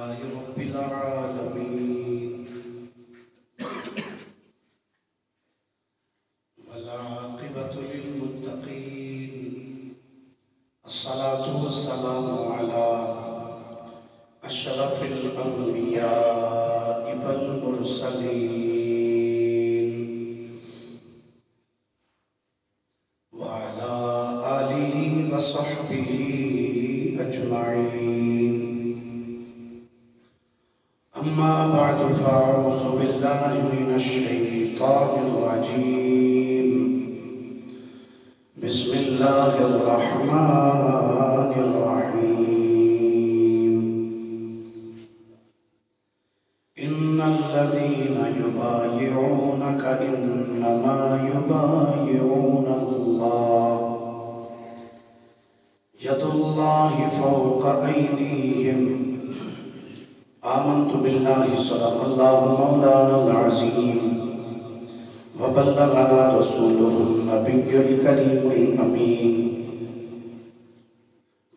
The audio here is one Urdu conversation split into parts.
لله رب العالمين والعاقبة للمتقين الصلاة والسلام على أشرف الأنبياء والمرسلين وعلى آله وصحبه أجمعين أما بعد فأعوذ بالله من الشيطان الرجيم بسم الله الرحمن الرحيم إن الذين يبايعونك إنما يبايعون الله يد الله فوق أيديهم آمنت بالله صدق الله مولانا العظيم وبلغنا رسوله النبي الكريم الأمين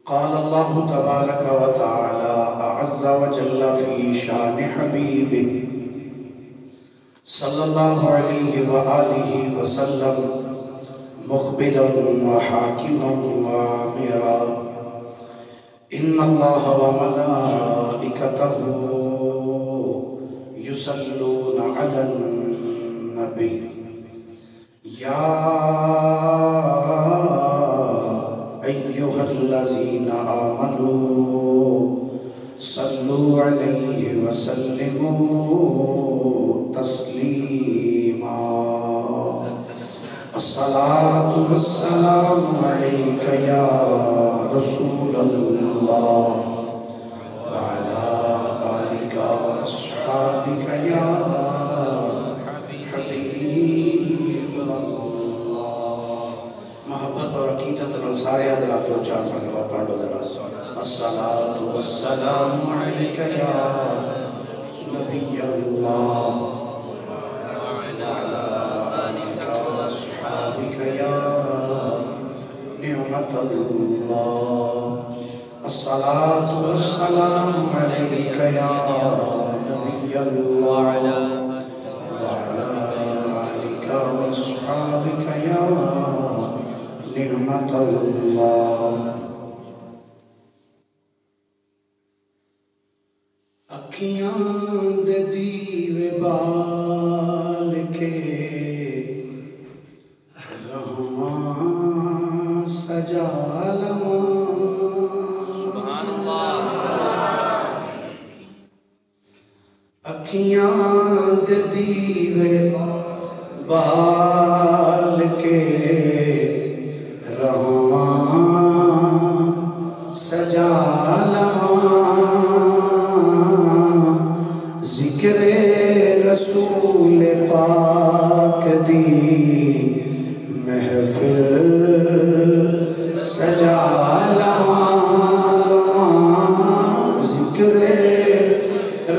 قال الله تبارك وتعالى أعز وجل في شان حبيبه صلى الله عليه وآله وسلم مخبرا وحاكما وآمرا إن الله وملائكته يصلون على النبي يا أيها الذين آمنوا صلوا عليه وسلموا تسليما الصلاة والسلام عليك يا رسول الله وعلى آلك وأصحابك يا حبيب الله محبت اور عقیدت اور سارے حضرات کو چار مرتبہ پڑھ دو ذرا الصلاة والسلام عليك يا نبي الله وعلى آلك وأصحابك يا نعمة الله الصلاة والسلام عليك يا نبي الله وعلى آلك وأصحابك يا نعمة الله اکھیاں دے دیوے بال کے رہواں سجا لواں سبحان اللہ اکھیاں دے دیوے بال کے رہواں سجا لواں ذکر رسول پاک دی محفل سجا لواں ذکر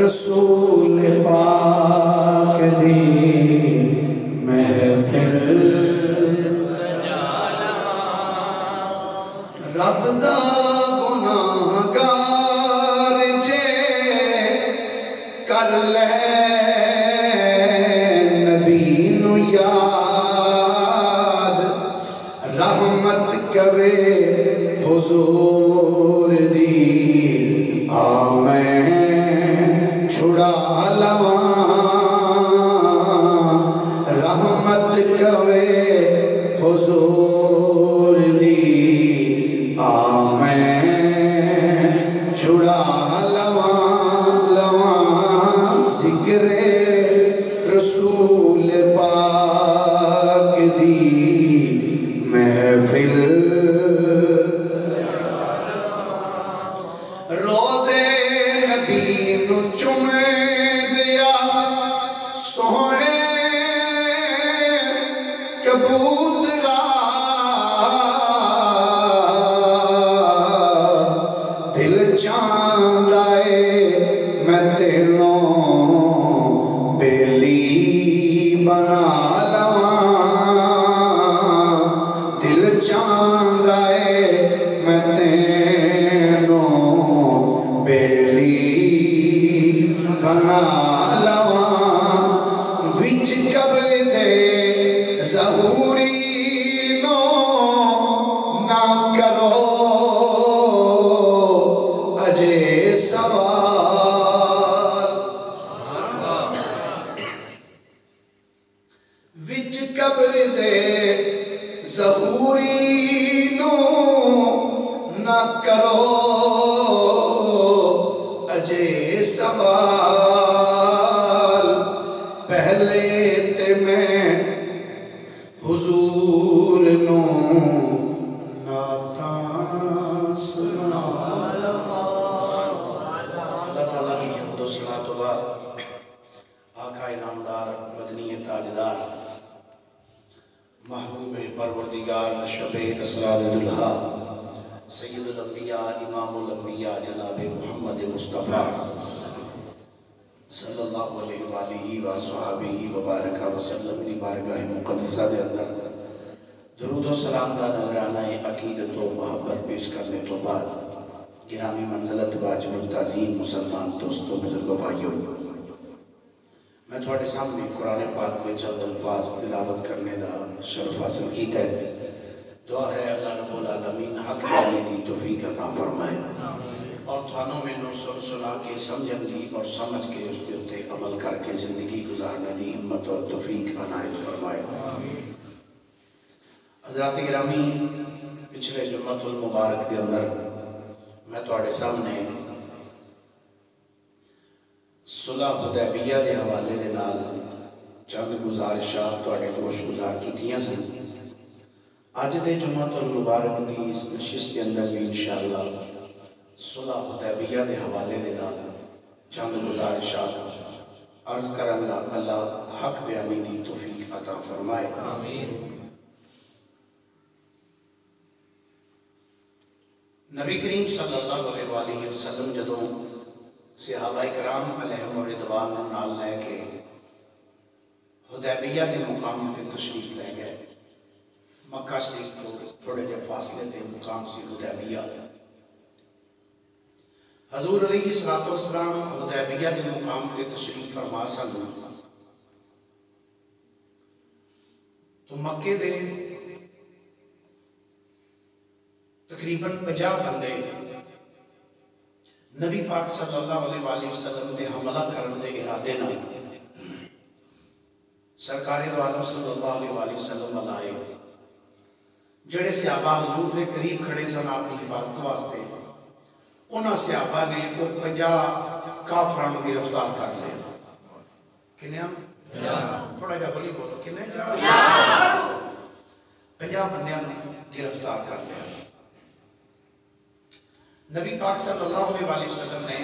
رسول پاک دی محفل سجا لواں رب دا گناہگار جے کر لے نبی نو یاد رحمت کوے حضور دی آمین چھڑا لواں رحمت کوے حضور دی آمین چھڑا ذکر رسول پاک دی محفل روزے نبی نو چمے دیا سونے کبوترا دل چاندائے میں تینوں بیلی بنا لواں دل چاندائے میں تینوں بیلی بنا لواں وچ قبر دے ظہوری نو نہ کرو اجے سوال وچ قبر دے ظہوری نو نہ کرو اجے سوال پہلے تے میں حضور نو نعتاں سنا اللہ تعالیٰ کی حمد و صلاۃ و بعد آقا انعامدار مدنی تاجدار محبوب پروردگار شب اسرار دلہا سید الانبیاء امام الانبیاء جناب محمد مصطفیٰ صلی اللہ علیہ وآلہ وصحبہ وبارک وسلم دی بارگاہ مقدسہ دے اندر درود و سلام دا نظرانہ عقیدت و محبت پیش کرنے تو بعد گرامی منزلت واجب التعظیم مسلمان دوستوں بزرگوں بھائیوں میں تھوڑے سامنے قرآن پاک میں چند الفاظ تلاوت کرنے دا شرف حاصل کیتا ہے دعا ہے اللہ رب العالمین حق بیانی دی توفیق عطا فرمائے اور تھانوں میں نو سنا کے سمجھن دی اور سمجھ کے اس کے اتے عمل کر کے زندگی گزارنے دی ہمت اور توفیق عنایت فرمائے حضرات گرامی پچھلے جمعۃ المبارک کے اندر میں تھوڑے سامنے صلح حدیبیہ دے حوالے دے نال چند گزارشات تھوڑے گوش گزار کیتیاں سن آج دے جمعۃ المبارک دی اس نشست کے اندر بھی انشاءاللہ صلح حدیبیہ دے حوالے دے نال چند گزارشات عرض کرنگا اللہ حق بیانی دی توفیق عطا فرمائے آمین نبی کریم صلی اللہ علیہ وآلہ وسلم جدوں صحابہ کرام علیہم الرضوان نال لے کے حدیبیہ دے مقام تے تشریف لے گئے مکہ شریف کو تھوڑے جے فاصلے تے مقام سی حدیبیہ حضور علیہ السلام حدیبیہ دے مقام تے تشریف فرما سن تو مکے دے تقریباً 50 بندے نبی پاک صلی اللہ علیہ وآلہ وسلم دے حملہ کرنے دے ارادے نہ سرکار دو عالم صلی اللہ علیہ وآلہ وسلم آئے جڑے صحابہ حضور دے قریب کھڑے سن اپنی حفاظت واسطے انہاں صحابہ نے وہ 50 کافروں کو گرفتار کر لیا کنے ہم تھوڑا جا بولی بولو کنے 50 بندیاں نے گرفتار کر لیا نبی پاک صلی اللہ علیہ وآلہ وسلم نے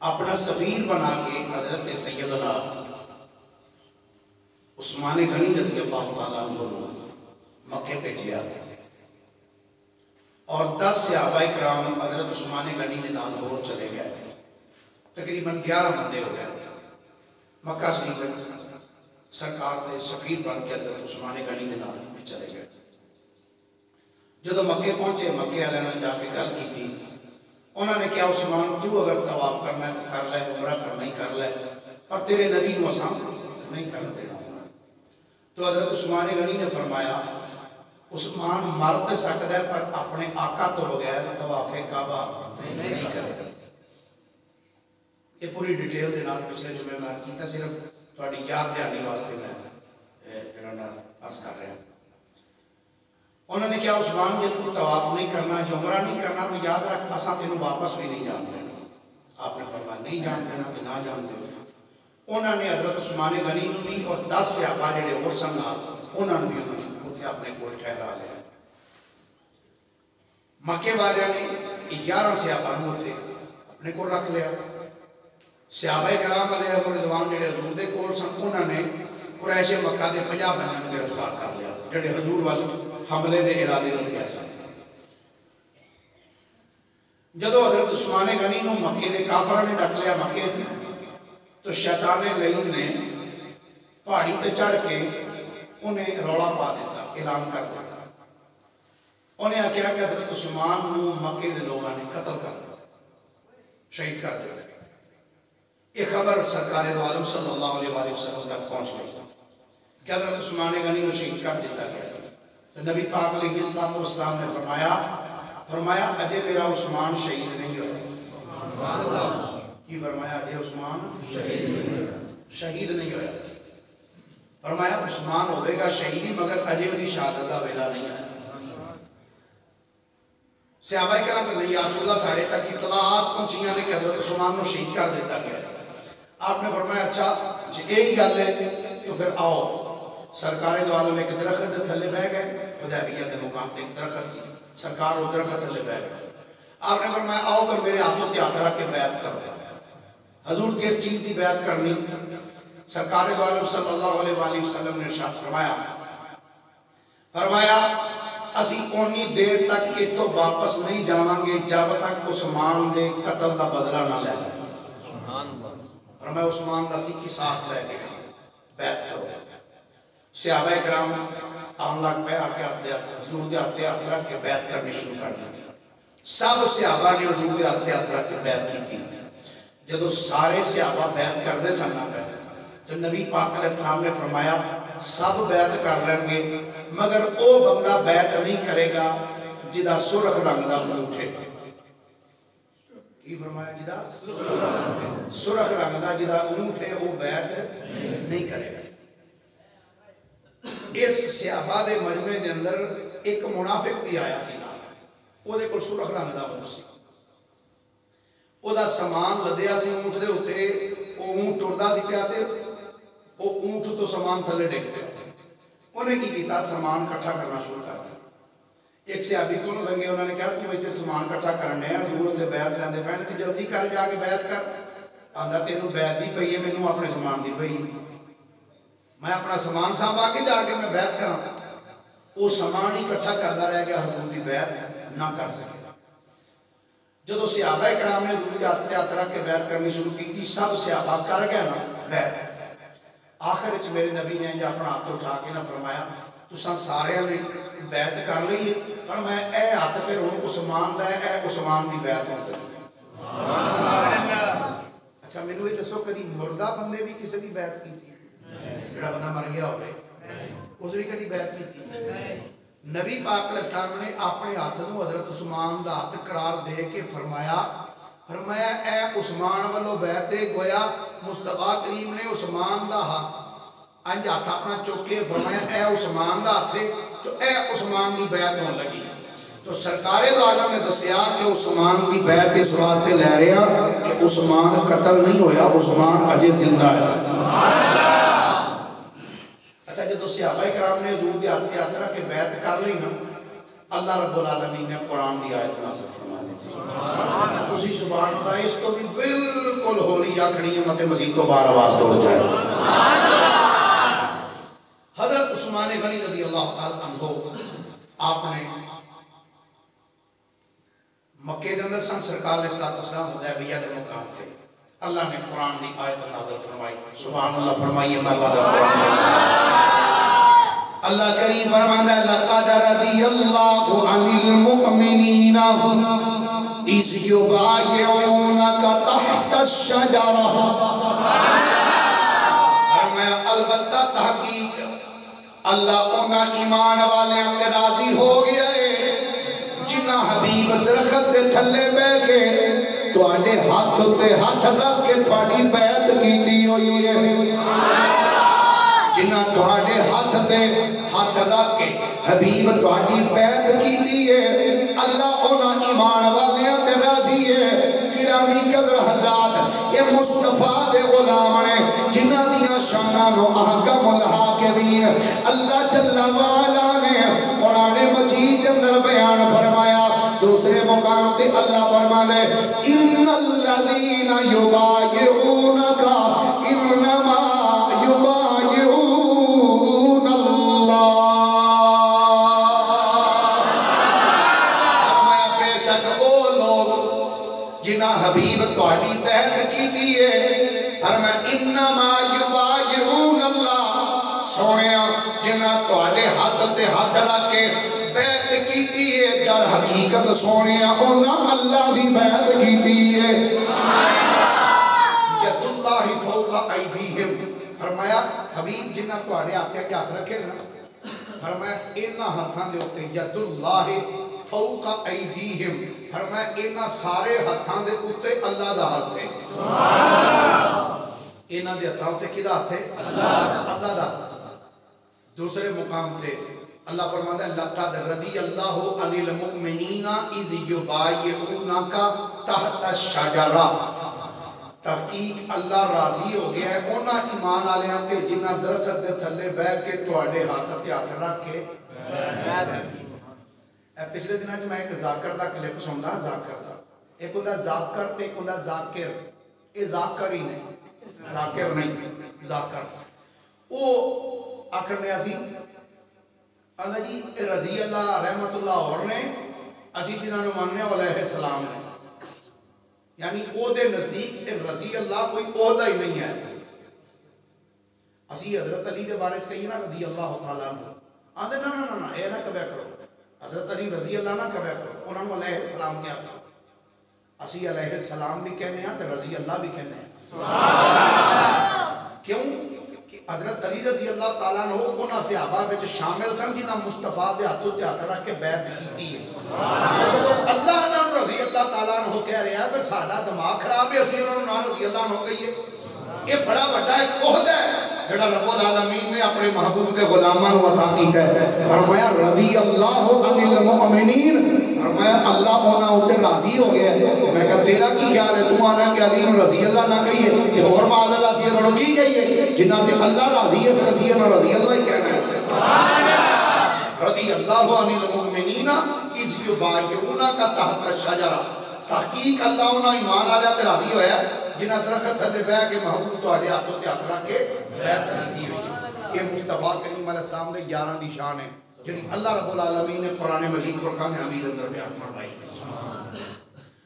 اپنا سفیر بنا کے حضرت سیدنا عثمان غنی رضی اللہ تعالیٰ عنہ مکے بھیجیا اور 10 صحابہ کرام حضرت عثمان غنی کے نام اور چلے گئے تقریباً 11 بندے ہو گئے مکہ شریف سرکار سے سفیر بن کے حضرت عثمان غنی کے نام چلے گئے جدو مکے پہنچے مکے والے نے جا کے گل کی تھی انہوں نے کیا عثمان تو اگر طواف کرنا ہے تو کر لے عمرہ کرنا ہی کر لے اور تیرے نبی کو آسان نہیں کر دینا تو حضرت عثمان غنی نے فرمایا عثمان مرد سکتا ہے پر اپنے آقا تو بغیر طواف کعبہ نہیں کرے گا یہ پوری ڈیٹیل دے نال پچھلے جمعے میں عرض کیتا صرف تھوڑی یاد دہانی واسطے میں عرض کر رہا ہوں انہوں نے کیا عثمان جب کو طواف نہیں کرنا جو عمرہ نہیں کرنا تو یاد رکھ اساں تینوں واپس بھی نہیں جان دینا آپ نے فرمایا نہیں جان دینا تو نہ جان دینا انہوں نے حضرت عثمان غنی بھی اور 10 صحابہ جڑے اور سن انہوں نے بھی اتنے اپنے کول ٹھہرا لیا مکے والے نے 11 صحابہ اتنے اپنے کول رکھ لیا صحابہ کرام علیہ رضوان جڑے حضور دے کول سن انہوں نے قریش مکہ دے 50 بندیاں نوں گرفتار کر لیا جڑے حضور والے حملے دے ارادے نال گئے سن جدو حضرت عثمان غنی نوں مکے دے کافراں نے ڈک لیا مکے تو شیطان لعین نے پہاڑی تے چڑھ کے انہیں رولا پا دیتا اعلان کر دیتا انہیں آخیا کہ حضرت عثمان نوں مکے دے لوگاں نے قتل کر دیا شہید کر دیتا ہے۔ یہ خبر سرکار دو عالم صلی اللہ علیہ وآلہ وسلم تک پہنچ گئی کہ حضرت عثمان غنی کو شہید کر دیتا گیا۔ تو نبی پاک علیہ السلام نے فرمایا اجے میرا عثمان شہید نہیں ہویا۔ کی فرمایا اجے عثمان شہید نہیں ہویا۔ فرمایا عثمان ہوئے گا شہیدی مگر اجے وہ شہادت کا ویلا نہیں آیا۔ صحابہ کرام کہ نہیں یا رسول اللہ ساڑھے تک اطلاعات پہنچیاں نے کہ حضرت عثمان کو شہید کر دیتا گیا۔ آپ نے فرمایا اچھا یہی گل ہے تو پھر آؤ۔ سرکار دو عالم ایک درخت تھلے بہ گئے، حدیبیہ کے مقام تے ایک درخت سی، سرکار وہ درخت تھلے بہ گئے۔ آپ نے فرمایا آؤ پھر میرے ہاتھوں کے ہاتھ رکھ کے بیعت کرو۔ حضور کس چیز کی بیعت کرنی؟ سرکار دو عالم صلی اللہ علیہ وآلہ وسلم نے ارشاد فرمایا اسی اونی دیر تک اتو واپس نہیں جاواں گے جب تک عثمان دے قتل دا بدلہ نہ لے لیں۔ فرمایا عثمان دا سی قصاص لے کے بیعت کرو۔ صحابہ کرام آن لگ پہ آکے حضور دے ہاتھ رکھ کے بیعت کرنی شروع کر دی۔ سب صحابہ نے حضور دے ہاتھ رکھ کے بیعت کی تھی۔ جدو سارے صحابہ بیعت کر دے سننا پہ تو نبی پاک علیہ السلام نے فرمایا سب بیعت کر لیں گے مگر او بندہ بیعت نہیں کرے گا جدا سرخ رنگ دا اونٹے۔ کی فرمایا جدا سرخ رنگ دا جدا اونٹے او بیعت نہیں کرے گا۔ اس صحابہ دے مجمع دے اندر ایک منافق بھی آیا سی، او دے کل سرخ رنگ دا اونٹ سی، او دا سامان لدیا سی اونٹ دے ہوتے، او اونٹ ٹردا سی پیا تے او اونٹ تو سامان تھلے ڈگ پیا۔ انہیں کی کیتا سامان کٹھا کرنا شروع کر دیا۔ ایک صحابی کو لگے انہوں نے کہا تو ایتھے سامان کٹھا کرنے ہیں، حضور تے بیعت لیندے پہنے تے جلدی کر جا کے بیعت کر۔ آندا تینوں بیعت دی پئی ہے مینوں اپنے سامان دی پئی، میں اپنا سامان سانبھا کے جا کے میں بیعت کراں۔ وہ سامان ہی کٹھا کردا رہ گیا، حضور دی بیعت نہ کر سکے۔ جدو صحابہ کرام نے حضور کے ہاتھ رکھ کے بیعت کرنی شروع کی تھی، سب صحابہ کر گئے نا بیعت۔ آخر وچ میرے نبی نے اپنا ہاتھ اٹھا کے نہ فرمایا تساں سارے نے بیعت کر لی ہے، فرمایا اے ہاتھ پھر ہن عثمان دا ہے، اے عثمان دی بیعت ہو گئی۔ اچھا مینوں یہ دسو کدی مردہ بندے بھی کسی دی بیعت کیتی؟ جڑا بندہ مر گیا ہوئے اس بھی کدی بیعت کیتی؟ نبی پاک علیہ السلام نے اپنے ہاتھ نو حضرت عثمان دا ہاتھ قرار دے کے فرمایا اے عثمان والو بیعت گویا مصطفیٰ کریم نے عثمان دا ہاتھ انج ہاتھ اپنا چوکے فرمایا اے عثمان دا ہاتھ تو اے عثمان دی بیعت ہون لگی۔ تو سرکار دو عالم نے دسیا کہ عثمان دی بیعت اس واسطے لے رہے ہیں کہ عثمان قتل نہیں ہویا، عثمان اجے زندہ ہے۔ اچھا جدو صحابہ کرام نے حضور دی ہاتھ رکھ کے بیعت کر لی نا، اللہ رب العالمین نے قرآن دی آیت نازل فرما دی تھی۔ اسی سبحان اللہ اس کو بھی بالکل ہولی آکھنی ہے مت مزید تو بار آواز توڑ جائے۔ حضرت عثمان غنی رضی اللہ تعالیٰ عنہ آپ نے مکہ دے اندر سن سرکار علیہ السلام حدیبیہ دے مقام تھے، اللہ نے قرآن دی آیت نازل فرمائی۔ سبحان اللہ فرمائیے مرحبا قرآن۔ اللہ کریم فرماتا ہے لقد رضی اللہ عن المؤمنین اذ یبایعونک تحت الشجرہ۔ فرمایا البتہ تحقیق اللہ انہاں ایمان والے تے راضی ہو گیا ہے جنہ حبیب درخت دے تھلے بہ کے تواڈے ہاتھ تے ہاتھ رکھ کے تواڈی بیعت کیتی ہوئی ہے، جنہ تواڈے ہاتھ تے ہاتھ رکھ کے حبیب تواڈی بیعت کیتی ہے، اللہ انہاں ایمان والیاں تے راضی ہے۔ گرامی قدر حضرات یہ مصطفیٰ دے غلام نے جنہ دیاں شاناں نو احکم الحاکمین اللہ جل وعلا نے قرآن مجید اندر بیان فرمایا۔ دوسرے مقام تے اللہ فرمانے ان الذین یبایعونک انما یبایعون اللہ۔ فرمایا بے شک وہ لوگ جنہ حبیب تواڈی بیعت کیتی ہے، فرمایا انما یبایعون اللہ، سونیا جنہ تواڈے ہاتھ تے ہاتھ رکھ کے بیعت کیتی ہے در حقیقت سونیا انہاں اللہ دی بیعت کیتی ہے۔ حبیب جنہ تواڈے ہاتھ کے ہاتھ رکھے نا فرمایا انہاں ہاتھاں دے اوتے ید اللہ فوق ایدیہم فرمایا انہاں سارے ہاتھاں دے اوتے اللہ دا ہاتھ ہے انہاں دے ہاتھاں تے کدا ہاتھ ہے اللہ دا دوسرے مقام تے اللہ فرماتا ہے لقد رضی اللہ عن المؤمنین اذ یبایعونک تحت الشجرہ تحقیق اللہ راضی ہو گیا ہے انہاں ایمان والیاں تے جنہاں درخت دے تھلے بیٹھ کے تواڈے ہاتھ تے ہاتھ رکھ کے پچھلے دنوں میں ایک ذاکر دا کلپ سندا ذاکر دا ایک ہوندا ذاکر تے ایک ہوندا ذاکر اے ذاکر ہی نہیں ذاکر نہیں ذاکر او آکھنے اسی آندا جی رضی اللہ رحمت اللہ اور نے اسی جنہاں نو ماننے علیہ السلام نے یعنی او دے نزدیک رضی اللہ کوئی عہدہ ہی نہیں ہے اسی حضرت علی دے بارے کہیے نا رضی اللہ تعالیٰ عنہ آندے نا نا نا اے نہ کبھی کرو حضرت علی رضی اللہ نہ کبھی کرو انہوں نے علیہ السلام کیا تھا اسی علیہ السلام بھی کہنے ہیں تو رضی اللہ بھی کہنے ہیں کیوں کہ حضرت علی رضی اللہ تعالیٰ عنہ انہاں صحابہ وچ شامل سن جنہاں مصطفیٰ دے ہاتھوں تے ہاتھ رکھ کے بیعت کیتی ہے تو اللہ عنہ رضی اللہ تعالیٰ عنہ کہہ رہے ہیں پھر ساڈا دماغ خراب ہے اسی انہوں نے رضی اللہ عنہ کہیے یہ بڑا بڑا ایک عہدہ ہے جڑا رب العالمین نے اپنے محبوب کے غلاماں نو عطا کیتا ہے فرمایا رضی اللہ عن المؤمنین فرمایا اللہ انہاں اوتے راضی ہو گیا ہے میں کہا تیرا کی خیال ہے تو آنا کہ علی نو رضی اللہ نہ کہیے کہ اور معاذ اللہ سے انہوں کی کہیے جنہ تے اللہ راضی ہے رضی اللہ رضی اللہ ہی کہنا ہے سبحان اللہ رضی اللہ عن المؤمنین اذ یبایعونک تحت الشجرہ تحقیق اللہ انہاں ایمان والے تے راضی ہویا ہے جنہ درخت تھلے بیٹھ کے محبوب تواڈے ہاتھوں تے ہاتھ رکھ کے بیعت کی ہوئی یہ مصطفیٰ کریم علیہ السلام دے 11 دی شان ہے جنہی اللہ رب العالمین نے قرآن مجید فرقان حمید اندر بیان فرمائی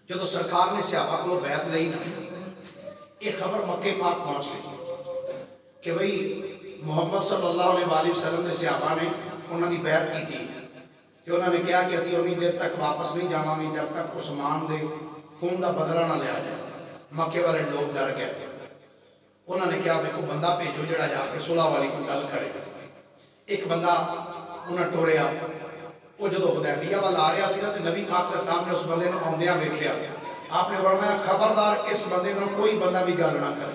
جدو سرکار نے صحابہ کو بیعت لئی نا ایک خبر مکہ پاک پہنچ گئی کہ بھئی محمد صلی اللہ علیہ وآلہ وسلم نے صحابہ نے انہوں نے بیعت کی تھی کہ انہوں نے کہا کہ اسی انہی دیر تک واپس نہیں جاواں گے جب تک عثمان دے خون دا بدلہ نہ لیا جائے مکے والے لوگ ڈر گئے انہوں نے کہا کو بندہ بھیجو جڑا جا کے صلح والی کو گل کرے ایک بندہ انہیں ٹوریا وہ جدو حدیبیہ والا آ رہا سی نا نبی پاک علیہ السلام نے اس بندے نے آمدیاں ویکھیا آپ نے فرمایا خبردار اس بندے نے کوئی بندہ بھی گل نہ کرے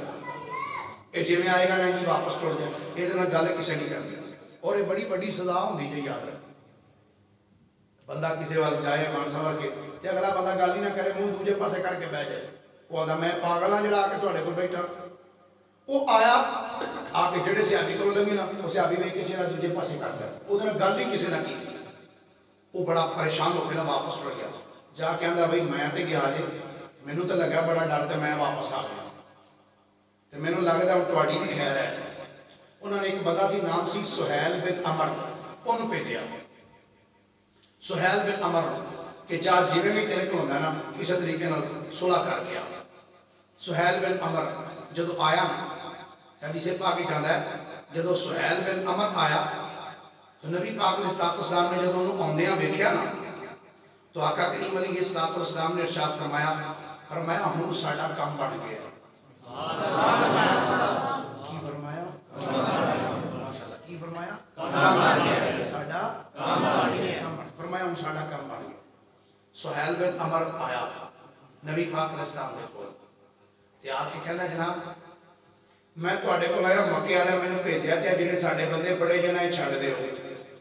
یہ جویں آئے گا نہیں واپس ٹر جائے یہ نہ گل کسی نہیں کرتی اور یہ بڑی بڑی سزا ہوندی جی یاد رکھ بندہ کسی وال جائے مان سمجھ کے تے اگلا بندہ گل ہی نہ کرے منہ دوجے پاسے کر کے بیٹھ جائے وہ آندا میں پاگل ہاں جڑا آ کے تواڈے کول بیٹھا وہ آیا آ کے جڑے صحابی کولوں لنگے نا وہ صحابی ویکھ کے چہرہ دوجے پاسے کر لیا اودے نال گل ہی کسی نہ کی وہ بڑا پریشان ہو کے نا واپس ٹر گیا جا کے آندا بھائی میں تے گیا جے مینوں تے لگا بڑا ڈر تے میں واپس آ گیا تے مینوں لگدا ہن تواڈی بھی خیر ہے انہوں نے ایک بندہ سی نام سی سہیل بن عمر اون بھیجیا سہیل بن عمر کہ جا جویں بھی تیرے کول ہوندا نا کسی طریقے نال صلح کر کے آ سہیل بن عمر جدو آیا حدیث پاک ہی چاہتا ہے جدو سہیل بن عمر آیا تو نبی پاک علیہ السلام نے جدو انہوں آمدیاں ویکھیا نا تو آقا کریم علیہ السلام نے ارشاد فرمایا ہوں ساڈا کام بن گیا کی فرمایا ماشاءاللہ کی فرمایا ساڈا کام بن گیا فرمایا ہوں ساڈا کام بن گیا سہیل بن عمر آیا نبی پاک علیہ السلام نے کول تے آ کے کہنا جناب میں تواڈے کول آیا مکے والے مینوں بھیجیا تے جڑے ساڈے بندے پڑے جے نہ چھڈ دیو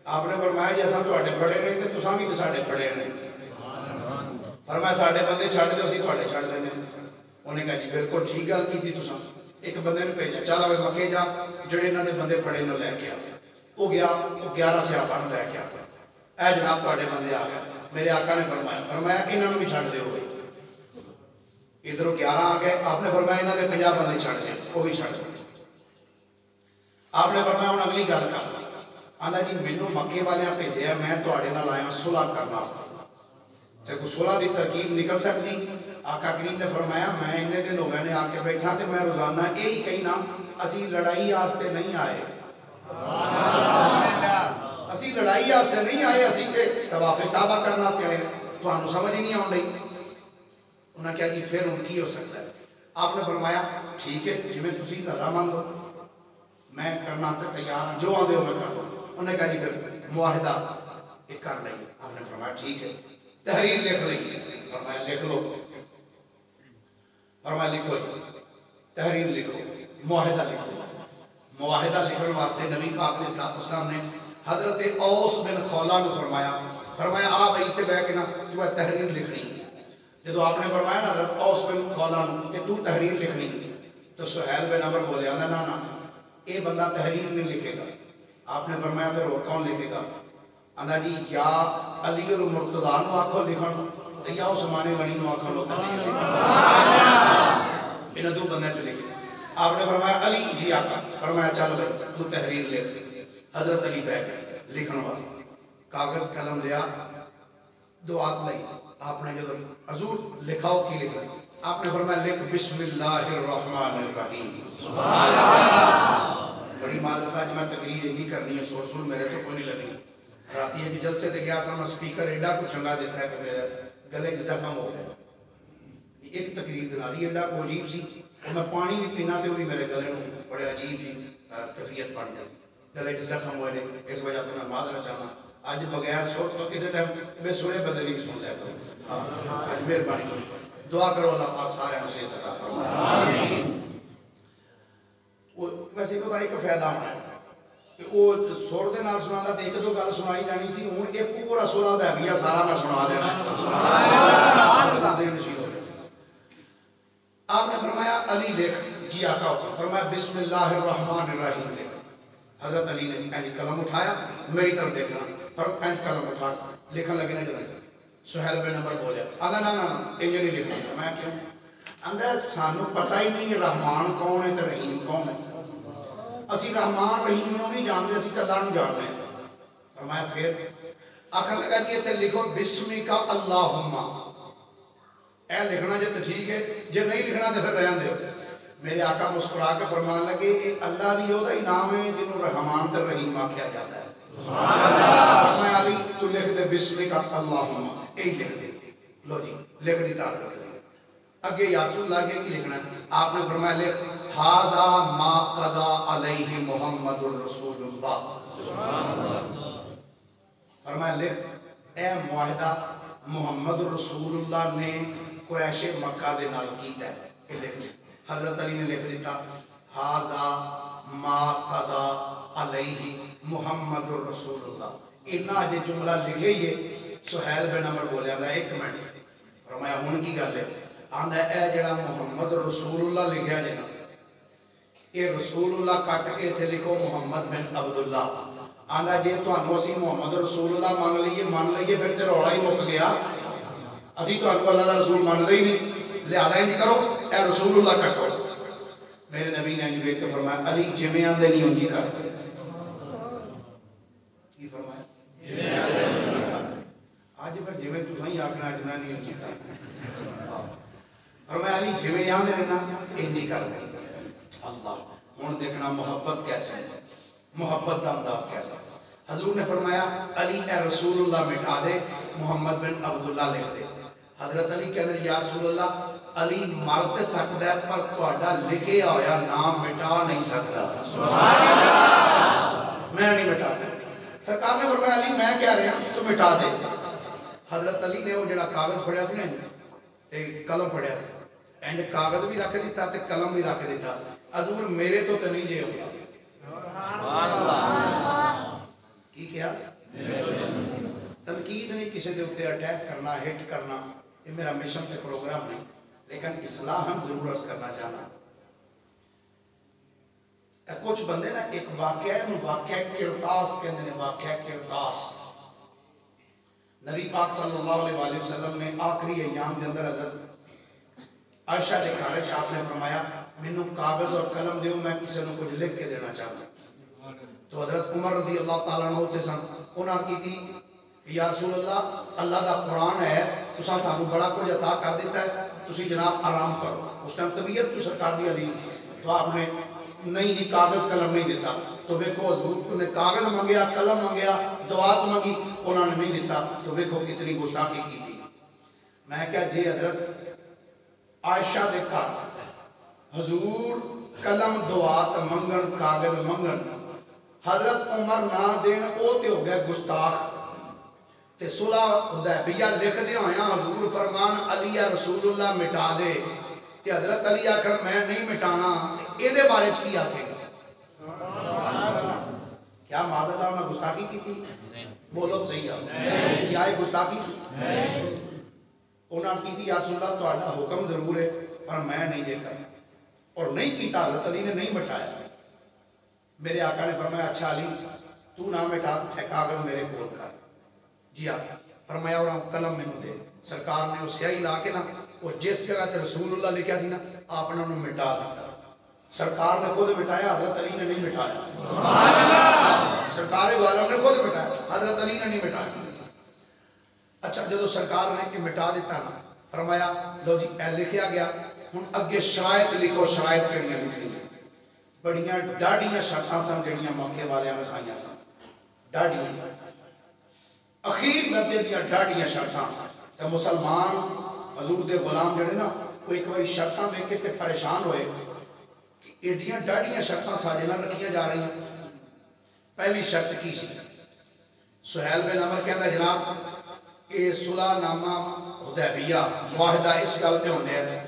آپ نے فرمایا جے اساں تواڈے پڑے نہیں تے تساں بھی تے ساڈے پڑے نہیں فرمایا ساڈے بندے چھڈ دیو اسی تواڈے چھڈ دینے انہیں کہا جی بالکل ٹھیک گل کیتی تساں ایک بندے نے بھیجا چل آوے مکے جا جڑے انہاں دے بندے پڑے نو لے کے آ وہ گیا وہ 11 صحابہ نو لے کے آ اے جناب تواڈے بندے آ گئے میرے آقا نے فرمایا انہاں نو بھی چھڈ دیو بھائی ادھروں 11 آ گئے آپ نے فرمایا انہاں دے 50 بندے چھڈ دے وہ بھی چھڈ دے آپ نے فرمایا ہن اگلی گل کر آندا جی مینوں مکے والیاں بھیجیا میں تواڈے نال آیا صلح کرنا واسطے تے کوئی صلح دی ترکیب نکل سکتی آقا کریم نے فرمایا میں اننے دن ہو گئے نے آ کے بیٹھا تے میں روزانہ یہی کہنا اسی لڑائی واسطے نہیں آئے اسی لڑائی واسطے نہیں آئے اسی تے طواف کعبہ کرنا واسطے آئے تانوں سمجھ ہی نہیں آن رہی انہاں کہا جی پھر ان کی ہو سکتا ہے آپ نے فرمایا ٹھیک ہے جی میں تسی رضا مند ہو میں کرنا تو تیار ہوں، جو آدھے ہو میں کر دوں. انہوں نے کہا جی پھر معاہدہ ایک کر لیں. آپ نے فرمایا ٹھیک ہے، تحریر لکھ لیں. فرمایا لکھ لو. فرمایا لکھو جی، تحریر لکھو، معاہدہ لکھو. معاہدہ لکھنے واسطے نبی پاک علیہ السلام نے حضرت اوس بن خولہ نے فرمایا آ بھائی تے بہ کے نا تو تحریر لکھنی. جب آپ نے فرمایا نا حضرت اوس بن خولہ کہ تو تحریر لکھنی، تو سہیل بن عمر بولے آدھا نا یہ بندہ تحریر نہیں لکھے گا. آپ نے فرمایا پھر اور کون لکھے گا؟ آدھا جی یا علی المرتضیٰ نو آکھو لکھن تو یا عثمان غنی نو آکھو لو تحریر لکھن. انہوں دو بندے جو لکھے. آپ نے فرمایا علی جی آقا. فرمایا چل بھائی تو تحریر لکھ. حضرت علی بیٹھ گئے لکھن واسطے، کاغذ قلم لیا، دعات لئی. آپ نے جو حضور لکھاؤ کی لکھا؟ آپ نے فرمایا لکھ بسم اللہ الرحمن الرحیم. بڑی معذرت آج میں تقریر نہیں کرنی ہے، سول میرے تو کوئی نہیں لگی. راتی ایک جلسے تے گیا سا، میں سپیکر ایڈا کو چنگا دیتا ہے کہ میرے گلے کی زخم ہو گیا. ایک تقریر دنا دی ایڈا کو عجیب سی، اور میں پانی بھی پینا تے وہ بھی میرے گلے میں بڑے عجیب سی کیفیت پڑ جاتی، گلے کی زخم ہوئے. اس وجہ تو میں معذرت چاہنا اج بغیر سر تو کسی ٹائم میں سنے بندے بھی سن لیا کروں. اج مہربانی کرو، دعا کرو اللہ پاک سارے نصیحت عطا فرمائے. ویسے پتا ایک فائدہ ہونا ہے کہ وہ سر دے نال سناتا تے ایک دو گل سنائی جانی سی. ہوں یہ پورا سورہ الحدیبیہ سارا میں سنا دینا. آپ نے فرمایا علی لکھ. جی آقا حکم. فرمایا بسم اللہ الرحمن الرحیم لکھ. حضرت علی نے اینی قلم اٹھایا، میری طرف دیکھنا، پر این قلم اٹھا لکھن لگے نا. جب سہیل بن عمر بولیا آدھا نا انج نہیں لکھنا. میں کیوں؟ آدھا سانو پتہ ہی نہیں رحمان کون ہے تو رحیم کون ہے. اسی رحمان رحیم نو نہیں جانتے، اسی اللہ نو جانتے ہیں. فرمایا پھر آخر لگا جی تے لکھو بسمک اللہم. اے لکھنا جو تو ٹھیک ہے، جو نہیں لکھنا تو پھر رہن دے. میرے آقا مسکرا کے فرمان لگے یہ اللہ بھی وہ انعام ہے جنہوں رحمان تے رحیم آکھیا جاتا ہے. فرمایا علی تو لکھ دے بسمک اللہم. یہی لکھ دے. لو جی لکھ دی تعداد لکھ دی. اگے یا رسول اللہ کے کی لکھنا ہے؟ آپ نے فرمایا لکھ ھذا ما قضا علیہ محمد الرسول اللہ. فرمایا لکھ اے معاہدہ محمد رسول اللہ نے قریش مکہ دے نال کیتا ہے. یہ لکھ دے. حضرت علی نے لکھ دیتا ھذا ما قضا علیہ محمد رسول اللہ. اتنا جو جملہ لکھے یہ سہیل بن عمر بولے آندا ایک منٹ. فرمایا ہن کی گل ہے؟ آندا اے جڑا محمد رسول اللہ لکھیا جے نا، یہ رسول اللہ کٹ کے اتنے لکھو محمد بن عبداللہ. آندا جے تانوں اسی محمد رسول اللہ مان لئیے پھر تے روڑا ہی مک گیا. اسی تانوں اللہ دا رسول مانتے ہی نہیں، لہذا ہی نہیں کرو اے رسول اللہ کٹو. میرے نبی نے انج ویکھ کے فرمایا علی جویں آندے نہیں اونجی کر. کی فرمایا؟ آج پھر جویں تساں ہی آکھنا اج میں نہیں اونجی کر. فرمایا علی جویں آندے نا انجی کر دے. اللہ ہن دیکھنا محبت کیسے ہے، محبت کا انداز کیسا. حضور نے فرمایا علی اے رسول اللہ مٹا دے، محمد بن عبداللہ لکھ دے. حضرت علی کہنے یا رسول اللہ علی مر تے سکتا ہے پر تہاڈا لکھے ہویا نام مٹا نہیں سکتا. میں نہیں مٹا سکتا. سرکار نے فرمایا علی میں کہہ رہا تو مٹا دے. حضرت علی نے وہ جڑا کاغذ پڑھیا سی نا تے قلم پڑھیا سی، اینج کاغذ بھی رکھ دیتا تے قلم بھی رکھ دیتا. حضور میرے تو نہیں جے ہوگا. کی کیا تنقید نہیں کسی کے اوپر اٹیک کرنا، ہٹ کرنا، یہ میرا مشن تے پروگرام نہیں، لیکن اصلاح ہم ضرور عرض کرنا چاہنا. کچھ بندے نا ایک واقعہ ہے، واقعہ کرتاس کہتے ہیں. واقعہ کرتاس نبی پاک صلی اللہ علیہ وآلہ وسلم نے آخری ایام کے اندر حضرت عائشہ کے گھر وچ آپ نے فرمایا مینوں کاغذ اور قلم دیو، میں کسی نے کچھ لکھ کے دینا چاہتا. تو حضرت عمر رضی اللہ تعالیٰ عنہ ہوتے سن. انہوں نے کی تھی یا رسول اللہ دا قرآن ہے، تساں سانو بڑا کچھ عطا کر دیتا ہے، تسی جناب آرام کرو. اس ٹائم طبیعت تو سرکار دی علی سی، تو آپ نے نہیں جی کاغذ قلم نہیں دیتا. تو ویکھو حضور نے کاغذ منگیا، قلم منگیا، دعات منگی، انہوں نے نہیں دیتا. تو ویکھو کتنی گستاخی کی تھی. میں کہا جی حضرت عائشہ دے گھر حضور قلم دعات منگن کاغذ منگن حضرت عمر نہ دین او تے ہو گئے گستاخ تے صلح حدیبیہ لکھ دے ہویا حضور فرمان علی یا رسول اللہ مٹا دے تے حضرت علی آکھر میں نہیں مٹانا اے دے بارے چ کی آکھے گا کیا معاذ اللہ نے گستاخی کی تھی بولو صحیح ہے کیا یہ گستاخی تھی انہوں نے کی تھی یا رسول اللہ تہاڈا حکم ضرور ہے پر میں نہیں دے کر اور نہیں کیتا حضرت علی نے نہیں مٹایا میرے آقا نے فرمایا اچھا علی تو نہ مٹا ہے کاغذ میرے کول کر جی آقا فرمایا اور قلم میں دے سرکار نے وہ سیاہی لا کے نا وہ جس جگہ تے رسول اللہ لکھیا سی نا آپ نے انہوں مٹا دیتا سرکار نے خود مٹایا حضرت علی نے نہیں مٹایا سبحان اللہ سرکار دو عالم نے خود مٹایا حضرت علی نے نہیں مٹایا اچھا جدو سرکار نے کہ مٹا دیتا نا فرمایا لو جی اے لکھیا گیا ہن اگے شرائط لکھو شرائط کریاں لکھی بڑیاں ڈاڑیاں شرطاں سن جڑیاں موقع والے نے کھائیاں سن ڈاڑیاں اخیر درجے دیاں ڈاڑیاں شرطاں تے مسلمان حضور دے غلام جڑے نا وہ ایک باری شرطاں ویکھ کے تے پریشان ہوئے کہ ایڈیاں ڈاڑیاں شرطاں ساڈے نال رکھیاں جا رہی ہیں پہلی شرط کی سی سہیل بن عمر کہندا جناب اے صلح نامہ حدیبیہ معاہدہ اس گل تے ہوندے ہے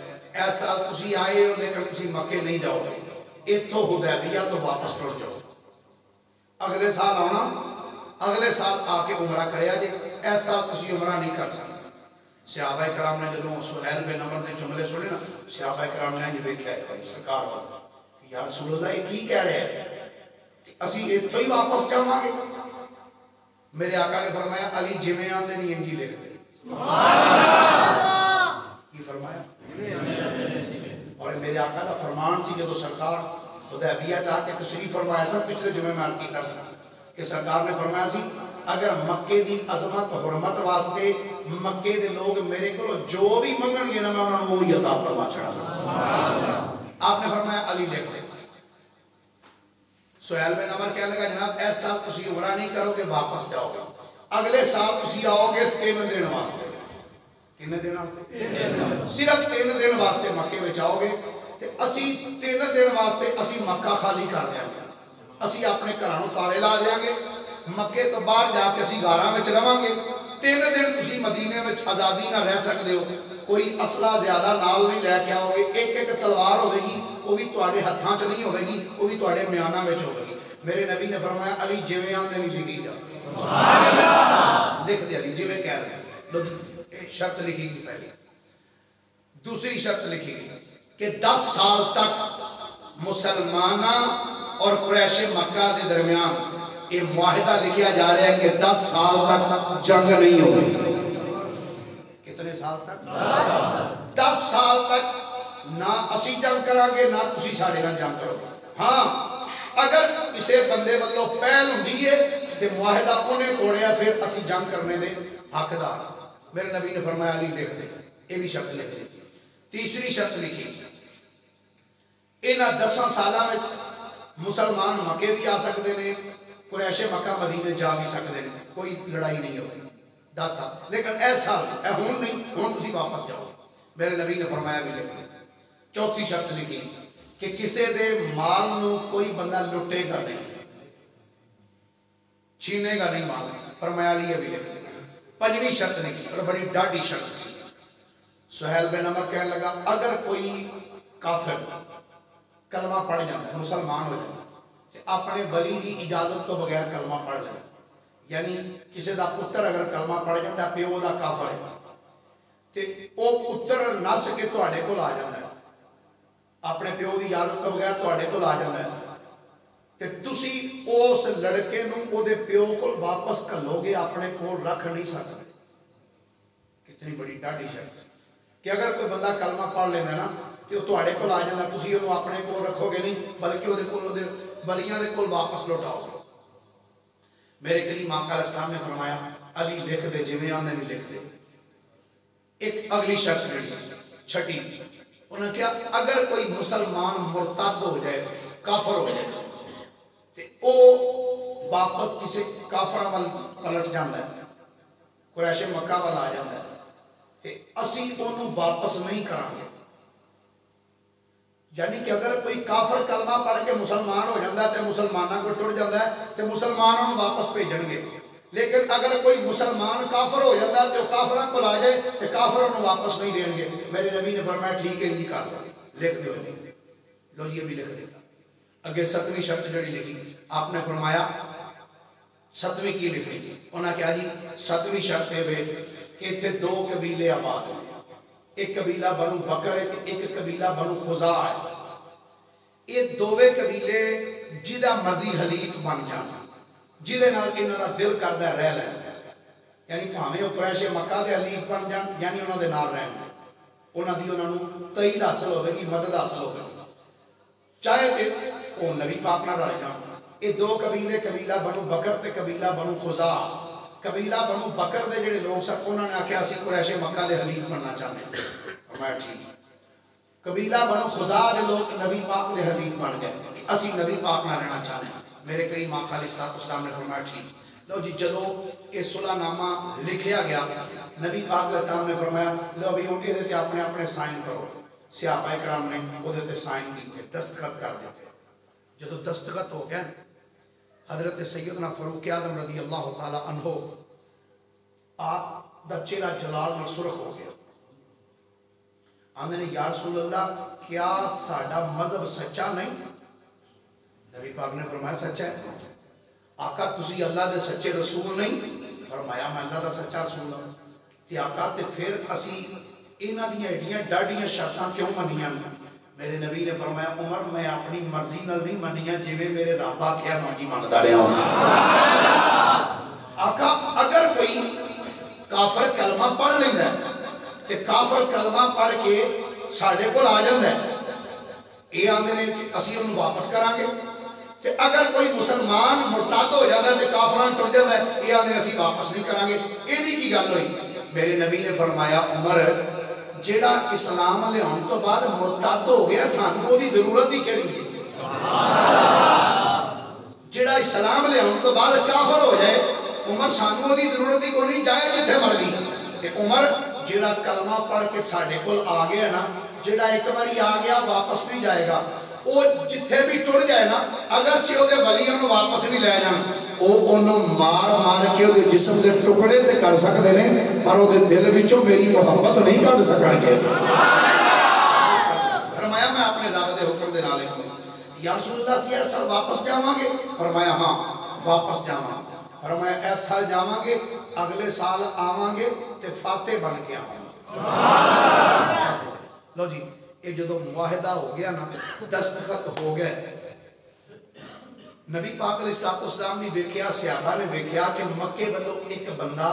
ایسا تسی آئے ہو لیکن تسی مکے نہیں جاؤ گے اتھو حدیبیہ تو واپس ٹر جاؤ اگلے سال آنا اگلے سال آ کے عمرہ کریا جے ایسا تسی عمرہ نہیں کر سکتے صحابہ کرام نے جدوں سہیل بن عمر نے جملے سنے نا صحابہ کرام نے یہ ویکھیا کہ سرکار والا یا رسول اللہ یہ کی کہہ رہے ہیں اسی اتھو ہی واپس جاواں گے میرے آقا نے فرمایا علی جویں آندے نہیں انجی لکھ دے سبحان اللہ کی فرمایا اور میرے آقا کا فرمان سی جدو سرکار حدیبیہ جا کے تشریف فرمایا سب پچھلے جمعے میں عرض کیتا سی کہ سرکار نے فرمایا سی اگر مکے دی عظمت حرمت واسطے مکے دے لوگ میرے کو جو بھی منگن گے نا میں انہوں نے وہی عطا فرما چھڑا آپ نے فرمایا علی لکھ دے سہیل بن عمر کہنے لگا جناب ایسا تسی عمرہ نہیں کرو گے واپس جاؤ گے اگلے سال تسی آؤ گے 3 دن واسطے کنے دن واسطے صرف 3 دن واسطے مکے میں جاؤ گے اسی 3 دن واسطے اسی مکہ خالی کر دیں گے اسی اپنے گھرانوں تالے لا دیں گے مکے تو باہر جا کے اسی غاراں وچ رہاں گے 3 دن تسی مدینے وچ آزادی نہ رہ سکتے ہو کوئی اسلحہ زیادہ نال نہیں لے کے آؤ گے ایک تلوار ہوے گی وہ بھی تواڈے ہتھاں چ نہیں ہوے گی وہ بھی تواڈے میاناں وچ ہوے گی میرے نبی نے فرمایا علی جویں آندے نہیں لکھی جا سبحان اللہ لکھ دے علی جویں کہہ رہے لو شرط لکھی گئی پہلے دوسری شرط لکھی گئی کہ 10 سال تک مسلمانہ اور قریش مکہ دے درمیان یہ معاہدہ لکھیا جا رہا ہے کہ 10 سال تک جنگ نہیں ہوگی کتنے سال تک 10 سال تک نہ اسی جنگ کریں گے نہ تسی ساڑے نال جنگ کرو گے ہاں اگر کسی بندے والوں پہل ہوندی ہے تے معاہدہ انہیں توڑیا پھر اسی جنگ کرنے دے حقدار میرے نبی نے فرمایا علی لکھ دے یہ بھی شرط لکھ دی تیسری شرط لکھی انہاں 10 سالاں میں مسلمان مکے بھی آ سکتے ہیں قریش مکہ مدینے جا بھی سکتے ہیں کوئی لڑائی نہیں ہوگی 10 سال لیکن اے سال اے ہون نہیں ہون تسی واپس جاؤ میرے نبی نے فرمایا بھی لکھ دے چوتھی شرط لکھی کہ کسے دے مال نو کوئی بندہ لٹے گا نہیں چھینے گا نہیں مال فرمایا علی بھی لکھ دے پنجویں شرط لکھی اور بڑی ڈاڈی شرط سی سہیل بن عمر کہنے لگا اگر کوئی کافر کلمہ پڑھ جاتا ہے مسلمان ہو جاتا ہے اپنے ولی دی اجازت تو بغیر کلمہ پڑھ لے یعنی کسی دا پتر اگر کلمہ پڑھ جاتا ہے پیو دا کافر ہے تے او پتر نس کے تواڈے کول آ جاتا ہے اپنے پیو دی اجازت تو بغیر تواڈے کول آ جاتا ہے تے تسی اس لڑکے نو او دے پیو کول واپس گھلو گے اپنے کول رکھ نہیں سکتے کتنی بڑی ڈاڈی شرط کہ اگر کوئی بندہ کلمہ پڑھ لینا نا تو تواڈے کول آ جاتا تسی اونوں اپنے کول رکھو گے نہیں بلکہ او دے کول او دے ولیاں دے کول واپس لوٹاؤ گے میرے کریم آقا علیہ السلام نے فرمایا علی لکھ دے جویں آندے نہیں لکھ دے ایک اگلی شرط جڑی سی چھٹی انہوں نے کہا اگر کوئی مسلمان مرتد ہو جائے کافر ہو جائے تے او واپس کسی کافر وال پلٹ جاتا ہے قریش مکہ وال آ جاتا ہے تے اسی انہوں واپس نہیں کریں گے یعنی کہ اگر کوئی کافر کلمہ پڑھ کے مسلمان ہو جاتا ہے تو مسلمانوں کو ٹر جاتا ہے تو مسلمانوں واپس بھیجن گے، لیکن اگر کوئی مسلمان کافر ہو جاتا ہے تو کافراں کو لا جائے تو کافر انہوں واپس نہیں دیں گے۔ میرے نبی نے فرمایا ٹھیک ہے یہ کر دو، لکھ دو، لو یہ بھی لکھ دیتا۔ اگے 7ویں شرط جڑی لکھی آپ نے فرمایا 7ویں کی لکھنی تھی، انہوں نے کہا جی 7ویں شرط ہے کہ اتنے 2 قبیلے آباد ہیں، ایک قبیلہ بنو بکر ہے ایک قبیلہ بنو خزاع ہے، یہ دووے قبیلے جدہ مرضی حلیف بن جانا، جدے نال انہوں نے دل کردہ رہ لینا، یعنی پاہمیں وہ قریش مکہ دے حلیف بن جان، یعنی انہوں نے نال رہنا، انہوں نے انہوں تائید حاصل ہوگی کی مدد حاصل ہوگی، چاہے کہ وہ نبی پاک نہ رہ جان۔ یہ 2 قبیلے قبیلہ بنو بکر تے قبیلہ بنو خزاع، قبیلہ بنو بکر دے جڑے لوگ سن انہوں نے آکھیا اسی قریش مکہ دے حلیف بننا چاہتے ہیں، فرمایا ٹھیک۔ قبیلہ بنو خزاع دے لوگ نبی پاک دے حلیف بن گئے کہ اسی نبی پاک نہ رہنا چاہتے ہیں۔ میرے کریم آقا علیہ السلام نے فرمایا ٹھیک۔ لو جی جدو یہ صلح نامہ لکھیا گیا، نبی پاک علیہ السلام نے فرمایا لو ابھی اٹھے دیتے اپنے اپنے سائن کرو، صحابہ کرام نے وہ دیتے سائن کیتے، دستخط کر دیتے۔ جدو دستخط ہو گیا حضرت سیدنا فاروق اعظم رضی اللہ تعالی عنہ آپ دا چہرہ جلال میں سرخ ہو گیا، آندھے نے یا رسول اللہ کیا ساڑھا مذہب سچا نہیں؟ نبی پاک نے فرمایا سچا ہے۔ آقا تسی اللہ دے سچے رسول نہیں؟ فرمایا میں اللہ دا سچا رسول ہوں۔ تی آقا تے پھر اسی انہاں دیاں ایڈیاں ڈاڈیاں شرطاں کیوں منیاں؟ میرے نبی نے فرمایا عمر میں اپنی مرضی نال نہیں منیاں جویں میرے رب آکھیا میں جی مندا رہا ہوں۔ آقا اگر کوئی کافر کلمہ پڑھ لیندہ ہے تے کافر کلمہ پڑھ کے ساڑھے کو آ جاندہ ہے، یہ آندھے نے اسی انہوں واپس کران گے، تے اگر کوئی مسلمان مرتاد ہو جاتا ہے تے کافران ٹر جاتا ہے، یہ آندھے اسی واپس نہیں کران گے۔ یہ دی کی گل ہوئی؟ میرے نبی نے فرمایا عمر جیڑا اسلام لے ہون تو بعد مرتد ہو گیا سانوں کو بھی ضرورت ہی کیڑی، جیڑا اسلام لے ہون تو بعد کافر ہو جائے عمر سانوں کو بھی ضرورت ہی کو نہیں، جائے جتھے مرضی۔ تے عمر جیڑا کلمہ پڑھ کے ساڑھے کول آ گیا نا، جیڑا ایک باری آ گیا واپس نہیں جائے گا، وہ جتھے بھی ٹر جائے نا اگرچہ وہ دے ولی انہوں واپس بھی لے جان، وہ انہوں مار مار کے وہ جسم سے ٹکڑے تے کر سکتے ہیں پر وہ دل وچوں میری محبت نہیں کر سکیں گے۔ فرمایا میں اپنے رب دے حکم دے نالے ہوں یا رسول اللہ سی اس سال واپس جاواں گے؟ فرمایا ہاں واپس جاواں۔ فرمایا اس سال جاواں گے اگلے سال آواں گے تے فاتح بن کے آواں گے۔ لو جی یہ جدو معاہدہ ہو گیا نا، دستخط ہو گئے، نبی پاک علیہ السلام نے دیکھیا، صحابہ نے دیکھیا کہ مکے بلو ایک بندہ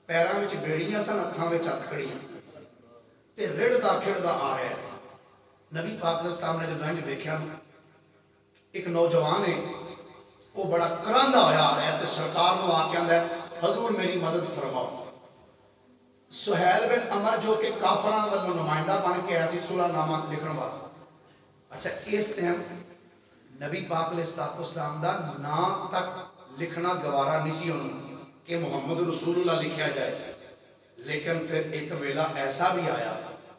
پیروں میں بیڑیاں سن ہتھاں میں ہتھکڑیاں تے رڑدا کھڑدا آ رہا ہے۔ نبی پاک علیہ السلام نے جدو دیکھیا ایک نوجوان ہے وہ بڑا کراندہ ہویا آ رہا ہے تے سرکار نے آ کے آندا ہے حضور میری مدد فرماؤ۔ سہیل بن عمر جو کہ کافراں والوں نمائندہ بن کے ایسی صلح نامہ لکھن واسطے، اچھا اس ٹائم نبی پاک علیہ السلام دا نام تک لکھنا گوارا نہیں سی ہونا کہ محمد رسول اللہ لکھیا جائے، لیکن پھر ایک ویلا ایسا بھی آیا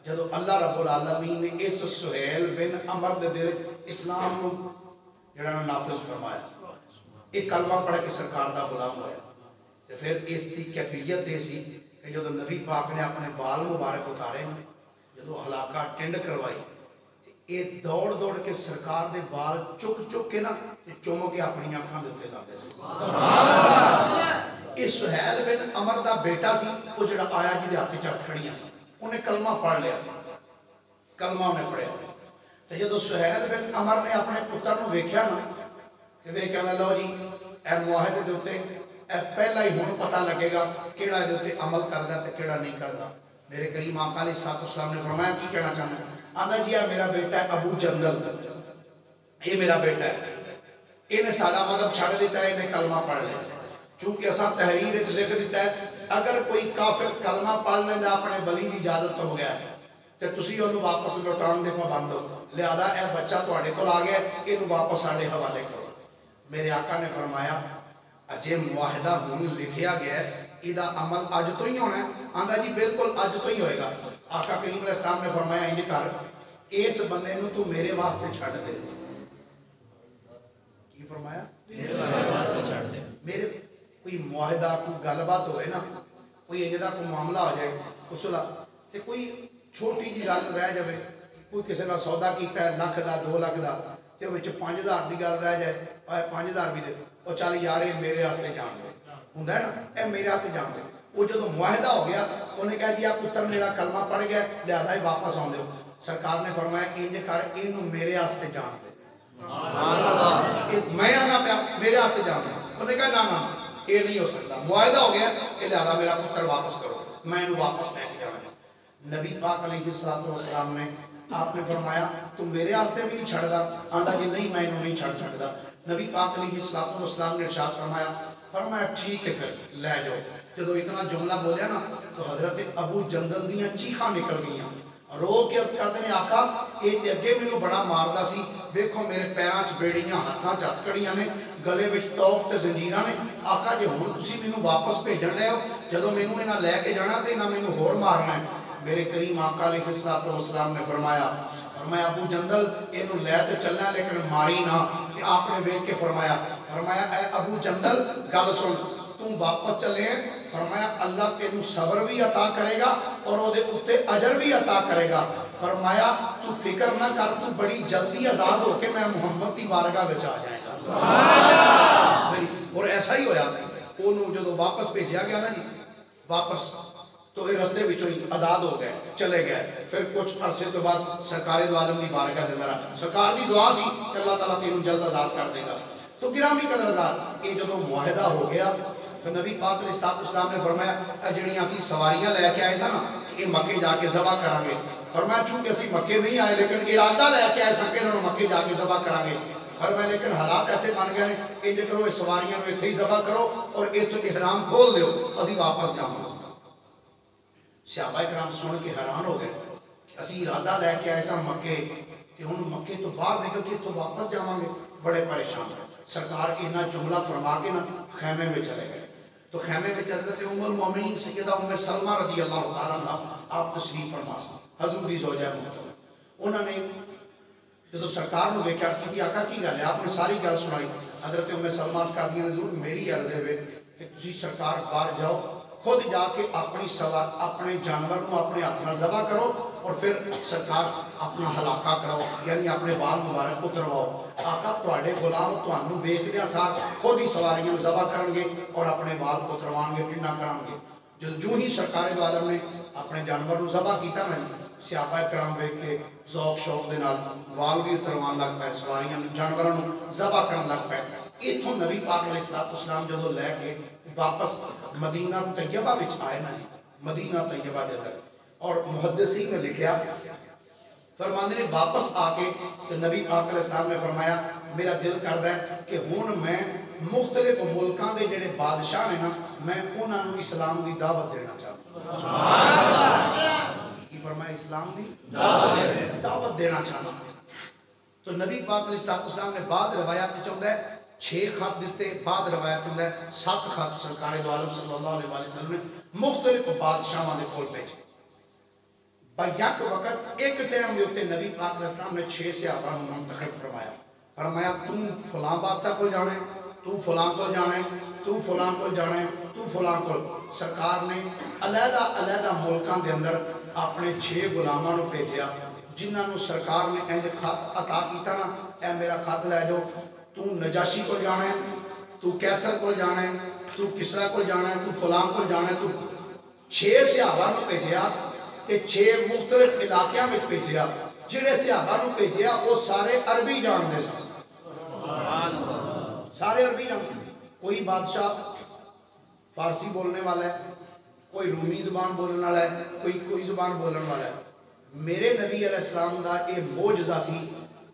جدو اللہ رب العالمین نے اس سہیل بن عمر دے دل اسلام کو جڑا نافذ فرمایا، ایک کلمہ پڑھ کے سرکار دا غلام ہویا۔ تو پھر اس کی کیفیت دے سی کہ جدو نبی پاک نے اپنے بال مبارک اتارے جدو ہلاکہ ٹنڈ کروائی، یہ دوڑ دوڑ کے سرکار دے بال چک چک کے نا چومو کے اپنی آنکھاں دیتے لاتے سے۔ یہ سہیل بن عمر دا بیٹا سی، وہ جڑا آیا جی دے ہاتھ چاہت کھڑیاں سی، انہیں کلمہ پڑھ لیا سی، کلمہ انہیں پڑھے ہوئے۔ تو جدو سہیل بن عمر نے اپنے پتر نو ویکھیا نا کہ وہ کہنا لو جی اے معاہدے دے اوتے اے پہلا ہی ہن پتہ لگے گا کیڑا دے اوتے عمل کردا تے کیڑا نہیں کردا۔ میرے کریم آقا علیہ السلام نے فرمایا کی کہنا چاہنا ہے؟ آندا جی میرا بیٹا ہے ابو جندل، یہ میرا بیٹا ہے، انہیں سادہ مذہب چھڑ دیتا ہے، انہیں کلمہ پڑھ لیا، چونکہ اساں تحریر لکھ دیتا ہے اگر کوئی کافر کلمہ پڑھ لینا اپنے ولی دی اجازت تو ہو گیا ہے تو تسی انہوں واپس لوٹان دے پابند ہو، لہذا اے بچہ تواڈے کول آ گیا انہوں واپس ساڈے حوالے کرو۔ میرے آقا نے فرمایا اجے معاہدہ ہون لکھیا گیا ہے، ایدہ عمل اج تو ہی ہونا ہے؟ آندا جی بالکل اج تو ہی ہوئے گا۔ آقا کریم علیہ السلام نے فرمایا انج کر اس بندے نو تو میرے واسطے چھڑ دے. کی فرمایا؟ میرے کوئی معاہدہ کوئی گل بات ہوئے نا, کوئی اجدا کوئی معاملہ ہو جائے اصلا تے کوئی چھوٹی جی گل رہ جائے, کوئی کسی کا سودا کیتا ہے لکھ دا 2 لاکھ دا تے وچ 5000 دی گل رہ جائے, 5000 بھی دے او چل یار یہ میرے واسطے جان دے ہوندا ہے نا, اے میرے واسطے جان دے. وہ جدوں معاہدہ ہو گیا انہیں کہا جی آپ پتر میرا کلمہ پڑھ گیا لہذا ہی واپس آؤ. سرکار نے فرمایا انج کر اینو میرے واسطے جان دے. میں آنا پیا میرے واسطے جان دے. انہیں کہا نا یہ نہیں ہو سکتا, معاہدہ ہو گیا کہ لہذا میرا پتر واپس کرو, میں انہوں واپس لے کے جانا. نبی پاک علیہ السلام نے آپ نے فرمایا تم میرے واسطے بھی نہیں چھڑ دا؟ آندا کہ نہیں میں انہوں نہیں چھڑ سکتا. نبی پاک علیہ السلام نے ارشاد فرمایا ٹھیک ہے پھر لے جاؤ. جدو اتنا جملہ بولیا نا تو حضرت ابو جندل دیاں چیخاں نکل گئیاں, رو کے عرض کرتے ہیں آقا یہ تے اگے مینوں بڑا ماردا سی, دیکھو میرے پیراں چ بیڑیاں ہاتھاں چ ہتھکڑیاں نے, گلے وچ توق تے زنجیراں نے. آقا جے ہن تسی مینوں واپس بھیجن لے ہو جدوں مینوں انہاں لے کے جانا تے انہاں مینوں ہور مارنا ہے. میرے کریم آقا علیہ السلام نے فرمایا ابو جندل اینوں لے تے چلنا لیکن ماری نہ. تے آپ نے ویکھ کے فرمایا اے ابو جندل گل سن, تم واپس چلے ہیں, فرمایا اللہ تینوں صبر بھی عطا کرے گا اور وہ دے اتے اجر بھی عطا کرے گا. فرمایا تو فکر نہ کر, تو بڑی جلدی آزاد ہو کے میں محمد کی بارگاہ وچ آ جائے گا. اور ایسا ہی ہویا, انہوں جدو واپس بھیجیا گیا نا جی واپس تو یہ رستے وچوں آزاد ہو گئے چلے گئے. پھر کچھ عرصے تو بعد سرکار دو عالم کی بارگاہ دے اندر سرکار دی دعا سی کہ اللہ تعالیٰ تینوں جلد آزاد کر دے گا. تو گرامی قدردار یہ جدو معاہدہ ہو گیا تو نبی پاک علیہ السلام نے فرمایا جڑیاں اسی سواریاں لے کے آئے سا نا یہ مکے جا کے ذبح کریں گے. فرمایا چونکہ اسی مکے نہیں آئے لیکن ارادہ لے کے آئے سا کہ انہوں مکے جا کے ذبح کریں گے. فرمایا لیکن حالات ایسے بن گئے ہیں انج کرو یہ سواریاں میں اتنے ہی ذبح کرو اور اتنے احرام کھول دیو اسی واپس جاؤں. صحابہ کرام سن کے حیران ہو گئے کہ اسی ارادہ لے کے آئے سا مکے کہ ہن مکے تو باہر نکل کے تو واپس جاواں گے. بڑے پریشان ہیں. سرکار اتنا جملہ فرما کے نا خیمے میں چلے گئے. تو خیمے میں چلتے تھے ام المومنین سیدہ ام سلمہ رضی اللہ تعالیٰ عنہ آپ تشریف فرما سا حضور دی زوجہ محترمہ. انہوں نے جب سرکار نے ویکھیا کہ آقا کی گل ہے, آپ نے ساری گل سنائی. حضرت ام سلمہ کر دیا حضور میری عرض ہے کہ تسی سرکار باہر جاؤ خود جا کے اپنے جانور کو اپنے ہاتھ نال ذبح کرو اور پھر سرکار اپنا ہلاکہ کراؤ یعنی اپنے بال مبارک اترواؤ. آقا تواڈے غلام تانوں ویکھدیاں ساتھ خود ہی سواریاں ذبح کرن گے اور اپنے بال اتروان گے ٹنڈا کران گے. جو ہی سرکار دو عالم نے اپنے جانور کو ذبح کیتا نا صحابہ کرام ویکھ کے ذوق شوق دے نال وال بھی اتروان لگ پے, سواریاں جانوراں نوں ذبح کرن لگ پے. اتوں نبی پاک علیہ السلام جدوں لے کے واپس مدینہ طیبہ وچ آئے نا جی مدینہ طیبہ دے اندر, اور محدثین نے لکھیا فرماندے نے واپس آ کے نبی پاک علیہ السلام نے فرمایا میرا دل کردا ہے کہ ہن میں مختلف ملکاں دے جڑے بادشاہ نے نا میں انہاں نوں اسلام دی دعوت دینا چاہتا ہوں. سبحان اللہ. کی فرمایا اسلام دی دعوت دینا چاہتا ہوں. تو نبی پاک علیہ السلام نے بعد روایات وچ ہوندا ہے 6 خط دیتے, بعد روایت ہوندا ہے 7 خط سرکار دو عالم صلی اللہ علیہ وسلم نے مختلف بادشاہاں دے کول بھیجے. یک وقت ایک ٹائم دے اوتے نبی پاک علیہ السلام نے 6 صحابہ نوں منتخب فرمایا تو فلاں بادشاہ کو جانا ہے, تو فلاں کو جانا ہے, تو فلاں کو جانا ہے, تو فلاں کو. سرکار نے علیحدہ ملکاں دے اندر اپنے 6 غلاماں نوں بھیجیا جنہاں نوں سرکار نے انج خط عطا کیتا نا اے میرا خط لے جاؤ, تو نجاشی کو جانا ہے, تو کیسر کو جانا ہے, تو کسرا کو جانا ہے, تو فلاں کو جانا ہے. تو 6 صحابہ نوں بھیجیا تے 6 مختلف علاقیاں میں بھیجیا. جڑے صحابہ نوں بھیجیا وہ سارے عربی جانتے سن, سارے عربی جانتے. کوئی بادشاہ فارسی بولنے والا ہے, کوئی رومی زبان بولنے والا ہے, کوئی زبان بولنے والا ہے. میرے نبی علیہ السلام دا یہ معجزہ سی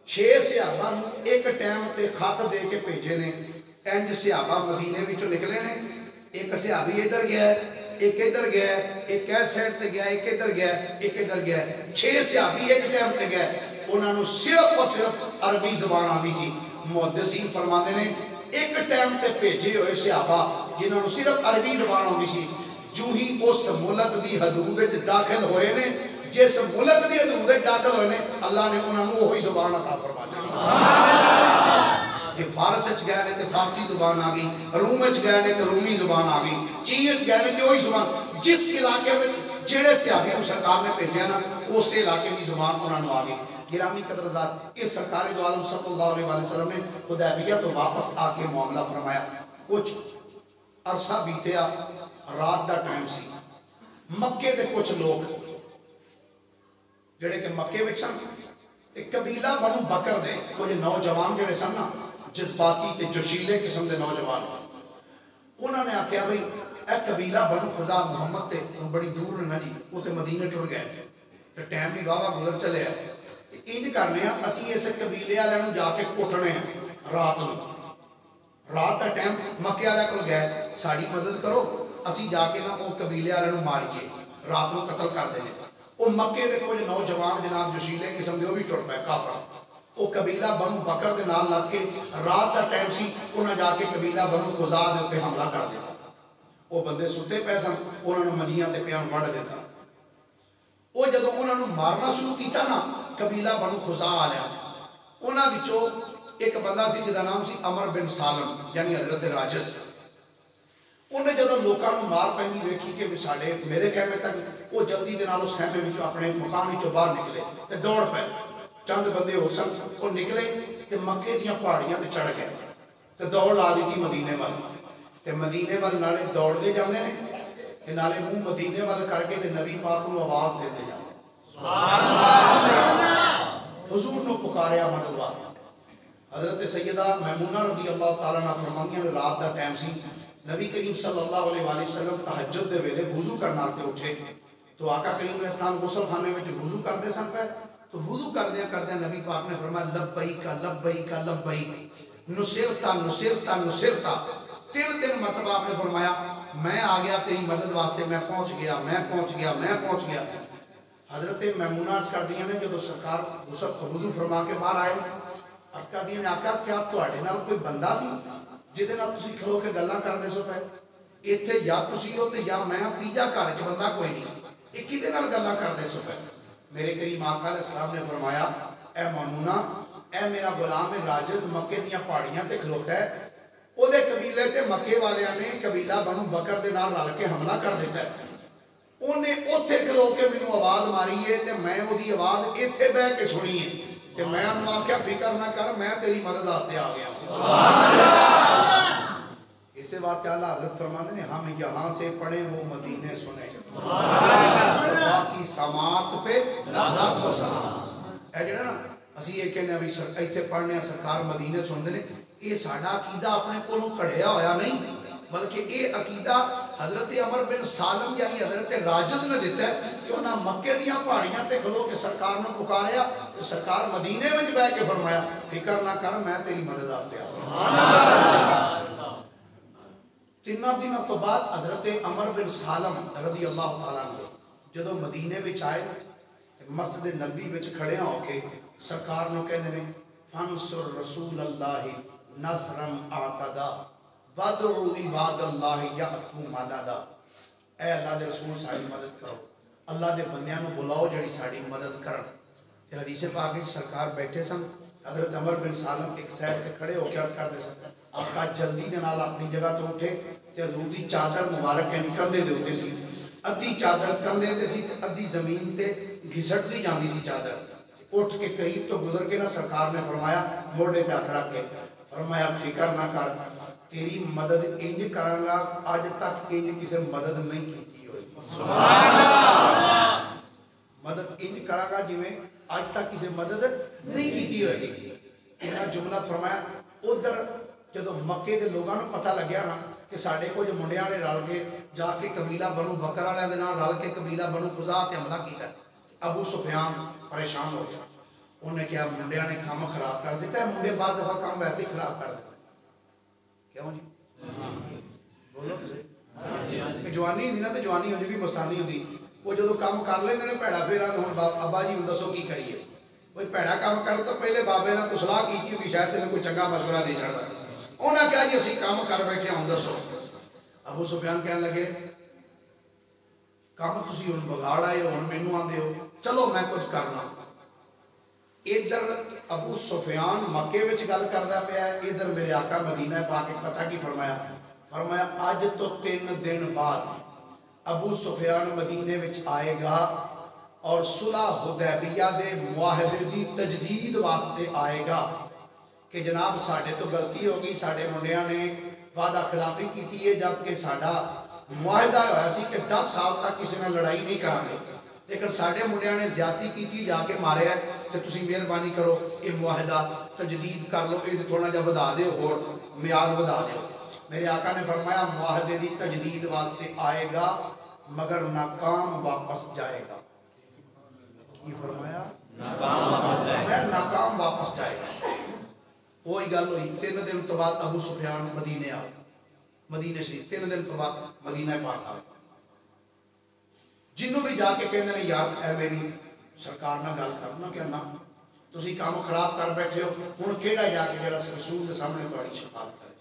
6 صحابہ ایک ٹائم تے خط دے کے بھیجے نے. انج صحابہ مدینے وچوں نکلے نے, ایک صحابی ادھر گیا ہے, ایک ادھر گیا ہے, ایک اس سائڈ تے گیا, ایک ادھر گیا, ایک ادھر گیا. 6 صحابی ایک ٹائم تے گئے, انہاں نوں صرف اور صرف عربی زبان آندی سی. محدثین فرماندے نے ایک ٹائم تے بھیجے ہوئے صحابہ جنہاں نوں صرف عربی زبان آندی سی جو ہی اس ملک دی حدود وچ داخل ہوئے نے جس ملک دی حدود داخل ہوئے اللہ نے انہوں نے وہی زبان عطا فرما دی. یہ فارس وچ گئے نے تے فارسی زبان آ گئی, روم وچ گئے نے تے رومی زبان آ گئی, چین وچ گئے نے تے وہی زبان. جس علاقے میں جڑے صحابی کو سرکار نے بھیجا نا اس علاقے کی زبان انہوں نے آ گئی. گرامی قدردار, اس سرکار دو عالم صلی اللہ علیہ وسلم نے حدیبیہ تو واپس آ کے معاملہ فرمایا. کچھ عرصہ بیتیا, رات دا ٹائم سی. مکے دے کچھ لوگ جڑے کہ مکے وچ سن ایک قبیلہ بنو بکر دے کچھ نوجوان جڑے سن نا جذباتی تے جوشیلے قسم دے نوجوان, انہوں نے آخیا بھئی اے قبیلہ بنو خدا محمد تے بڑی دور نہ جی, وہ تے مدینے ٹر گئے تے ٹائم بھی واہ گزر چلے ہیں. انج کرنے ہیں اسی اس قبیلے والوں جا کے کٹنے ہیں رات نو. رات کا ٹائم مکے والے کول گئے, ساری مدد کرو, اسی جا کے نا وہ قبیلے والوں ماریے, رات نو قتل کر دیں. وہ مکے دے کچھ نوجوان جناب جوشیلے قسم دے وہ بھی ٹر پے کافر. وہ قبیلہ بنو بکر دے نال لگ کے رات کا ٹائم سی, انہاں جا کے قبیلہ بنو خزاع دے اوپر حملہ کر دیا. وہ بندے ستے پے سن, انہوں نے مدیاں تے پیان وڈ دیتا. وہ جدوں انہوں نے مارنا شروع کیتا نا قبیلہ بنو خزاع والے, انہاں وچوں ایک بندہ سی جدا نام سی عمر بن سالم یعنی حضرت راجس. انہیں جدوں لوکاں نوں مار پینی ویکھی کہ ساڈے میرے خیمے تک, وہ جلدی دے نال اس خیمے وچوں اپنے مکان وچوں باہر نکلے تے دوڑ پے. چند بندے ہو سن وہ نکلے تے مکے دیاں پہاڑیاں تے چڑھ گئے تے دوڑ لا دیتی مدینے وال. تے مدینے وال نالے دوڑ دے جاندے نے تے نالے منہ مدینے وال کر کے تے نبی پاک نوں آواز دیندے جاندے سبحان اللہ. حضور نو پکاریا مدد واسطے. حضرت سیدہ میمونہ رضی اللہ تعالیٰ عنہ فرماندیاں نے رات دا ٹائم سی, نبی کریم صلی اللہ علیہ وآلہ وسلم تہجد دے ویلے وضو کرنا واسطے اٹھے تو آقا کریم علیہ السلام غسل خانے وچ وضو کردے سن پے. تو وضو کردیاں نبی پاک نے فرمایا لبیک لبیک لبیک نصرتا نصرتا نصرتا. 3 مرتبہ آپ نے فرمایا میں آ گیا تیری مدد واسطے, میں پہنچ گیا میں پہنچ گیا میں پہنچ گیا. حضرت میمونہ عرض کر دیا نے جب سرکار وضو فرما کے باہر آئے, اب کہہ دیا نے آقا کیا تواڈے نال کوئی بندہ سی جہدے نال تسی کھلو کے گلاں کردے سو پے؟ ایتھے یا تسی ہو تے یا میں, تیجا گھر وچ بندہ کوئی نہیں, اے کدے نال گلاں کردے سو پے؟ میرے کریم آقا علیہ السلام نے فرمایا اے میمونہ, اے میرا غلام راجز مکے دیاں پہاڑیاں تے کھلوتا ہے, او دے قبیلے تے مکے والیاں نے قبیلہ بنو بکر دے نال رل کے حملہ کر دیتا ہے. انہیں اوتھے کھلو کے مینوں آواز ماری ہے تے میں او دی آواز ایتھے بیٹھ کے سنی ہے تے میں انہوں آکھیا فکر نہ کر, میں تیری مدد واسطے آ گیا. سبحان اللہ. اسے بات کیا اللہ حضرت فرماتے ہیں ہم یہاں سے پڑھیں وہ مدینے سنیں, مصطفیٰ کی سماعت پہ لاکھوں سلام. اے جڑا نا اسی یہ کہنے ابھی ایتھے پڑھنے سرکار مدینے سنتے ہیں, یہ ساڈا عقیدہ اپنے کولوں کڑھیا ہویا نہیں, بلکہ یہ عقیدہ حضرت عمر بن سالم یعنی حضرت راجد نے دیتا ہے کہ انہاں مکے دیاں پہاڑیاں تے کھلو کے سرکار نے پکاریا, سرکار مدینے میں بیٹھ کے فرمایا فکر نہ کر, میں تیری مدد واسطے آ گیا. 3 دنوں تو بعد حضرت عمر بن سالم رضی اللہ تعالیٰ عنہ جدو مدینے وچ آئے مسجد نبوی وچ کھڑے ہو کے سرکار نے کہندے نے فانصر رسول اللہ نصرا اعتدا وادعو عباد اللہ یأتوا مددا. اے اللہ دے رسول ساری مدد کرو, اللہ دے بندیاں نو بلاؤ جڑی ساری مدد کرن. تے حدیث پاک وچ سرکار بیٹھے سن, حضرت عمر بن سالم ایک سائڈ تے کھڑے ہو کے عرض کرتے سن, آقا جلدی دے نال اپنی جگہ تو اٹھے تے حضور دی چادر مبارک کندھے دے اوتے سی, ادھی چادر کندھے تے سی تے ادھی زمین تے گھسٹتی جاندی سی چادر. اٹھ کے قریب تو گزر کے نا سرکار نے فرمایا موڑے تے ہاتھ رکھ کے فرمایا فکر نہ کر, تیری مدد انج کروں گا آج تک انج کسی مدد نہیں کیتی ہوئی. سبحان اللہ. مدد انج کروں گا جی میں آج تک کسی مدد نہیں کیتی ہوئی. انہاں جملہ فرمایا ادھر جدو مکے دے لوگاں نوں پتہ لگیا نا کہ ساڈے کچھ منڈیاں نے رل کے جا کے قبیلہ بنو بکر والے دے نال رل کے قبیلہ بنو خزاع تے حملہ کیتا ہے. ابو سفیان پریشان ہو گیا, انہیں کہا منڈیاں نے کام خراب کر دیتا ہے, منڈے بعد دفعہ کام ویسے ہی خراب کر دیتا ہے. کیوں جی بولو تے جوانی ہوندی نا تے جوانی ہوندی بھی مستانی ہوندی, وہ جدو کام کر لیندے نے بھڑا پھیرا ہن ابا جی ہن دسو کی کریے, کوئی بھڑا کام کر تو پہلے بابے نے کوئی صلاح کیتی ہوئی شاید تینوں کوئی چنگا مشورہ دے چھڑدا. انہاں کہا جی اسی کام کر بیٹھے ہوں دسو. ابو سفیان کہنے لگے کام تسی ہن بگاڑ آئے ہو, ہن مینوں آندے ہو چلو میں کچھ کرنا. ادھر ابو سفیان مکے وچ گل کردا پیا ہے, ادھر میرے آقا مدینہ پاک پتہ کی فرمایا, فرمایا اج تو 3 دن بعد ابو سفیان مدینے وچ آئے گا اور صلح حدیبیہ دے معاہدے دی تجدید واسطے آئے گا کہ جناب ساڈے تو غلطی ہو گئی, ساڈے منڈیاں نے وعدہ خلافی کی ہے, جبکہ ساڈا معاہدہ ہوا سی کہ 10 سال تک کسی نے لڑائی نہیں کریں گے, لیکن ساڈے منڈیاں نے زیادتی کی جا کے مارے ہے, تو تسی مہربانی کرو یہ معاہدہ تجدید کر لو, یہ تھوڑا جا بدا دیو اور میعاد بدا دیو. میرے آقا نے فرمایا معاہدے دی تجدید واسطے آئے گا مگر ناکام واپس جائے گا. یہ فرمایا ناکام واپس جائے گا. وہی گل ہوئی 3 دن تو بعد ابو سفیان مدینے آ, مدینے سے 3 دن تو بعد مدینہ پاک آ. جنوں بھی جا کے کہندے نے یار اے میری سرکار نہ گل کرنا کہ نہ تسی کام خراب کر بیٹھے ہو, ہن کیڑا جا کے جڑا رسول کے سامنے تہاڈی شفاعت کرے,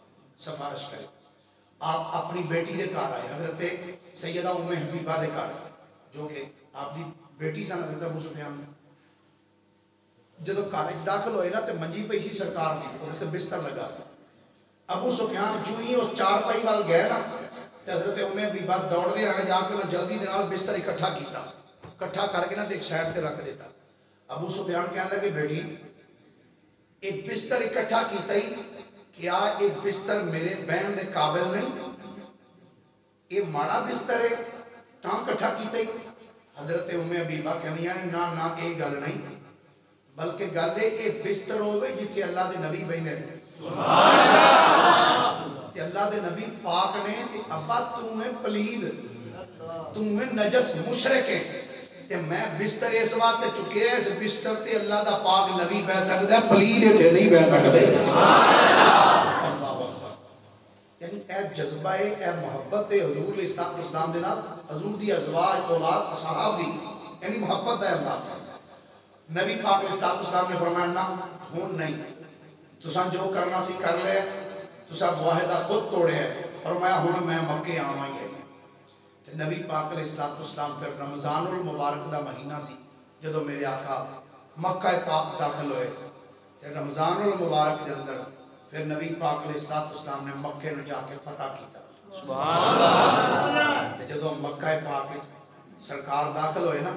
سفارش کرے. آپ اپنی بیٹی دے گھر آئے, حضرت سیدہ ام حبیبہ دے گھر, جو کہ آپ دی بیٹی سن حضرت ابو سفیان. جدو گھر داخل ہوئے نا تے منجی پئی سی سرکار دی, تے بستر لگا سی. ابو سفیان جو ہی اس چارپائی وال گئے نا تے حضرت ام حبیبہ دوڑ دے آگے جا کے جلدی دے نال بستر اکٹھا کیتا, اکٹھا کر کے نا ایک سائڈ تے رکھ دیتا. ابو سفیان کہنے لگے بیٹی ایک بستر اکٹھا کیتا ہی, کیا ایک بستر میرے بہن دے قابل نہیں, یہ ماڑا بستر ہے تاں اکٹھا کیتا ہی. حضرت ام حبیبہ کہنی یعنی نا اے گل نہیں, بلکہ گل ہے ایک بستر ہوئے جتھے اللہ دے نبی بیندے نے. سبحان اللہ. تے اللہ دے نبی پاک نے تے ابا تمہیں پلید, تمہیں نجس مشرک ہے, تے میں بستر اس واسطے چکے ہے, اس بستر تے اللہ دا پاک نبی بہ سکدا ہے, پلید تے نہیں بہ سکدے. یعنی اے جذبہ ہے, اے محبت ہے حضور اسلام دے نال, حضور دی ازواج اولاد اصحاب دی, یعنی محبت ہے انداز سے. نبی پاک اسلام نے فرمایا نہ ہون نہیں, تساں جو کرنا سی کر لے, تساں معاہدہ خود توڑے ہے. فرمایا ہن میں مکے آواں گے. نبی پاک علیہ السلام پھر رمضان المبارک دا مہینہ سی جدو میرے آقا مکہ پاک داخل ہوئے, رمضان المبارک دے اندر پھر نبی پاک علیہ السلام نے مکے نو جا کے فتح کیتا. سبحان اللہ. جدو مکہ پاک سرکار داخل ہوئے نا,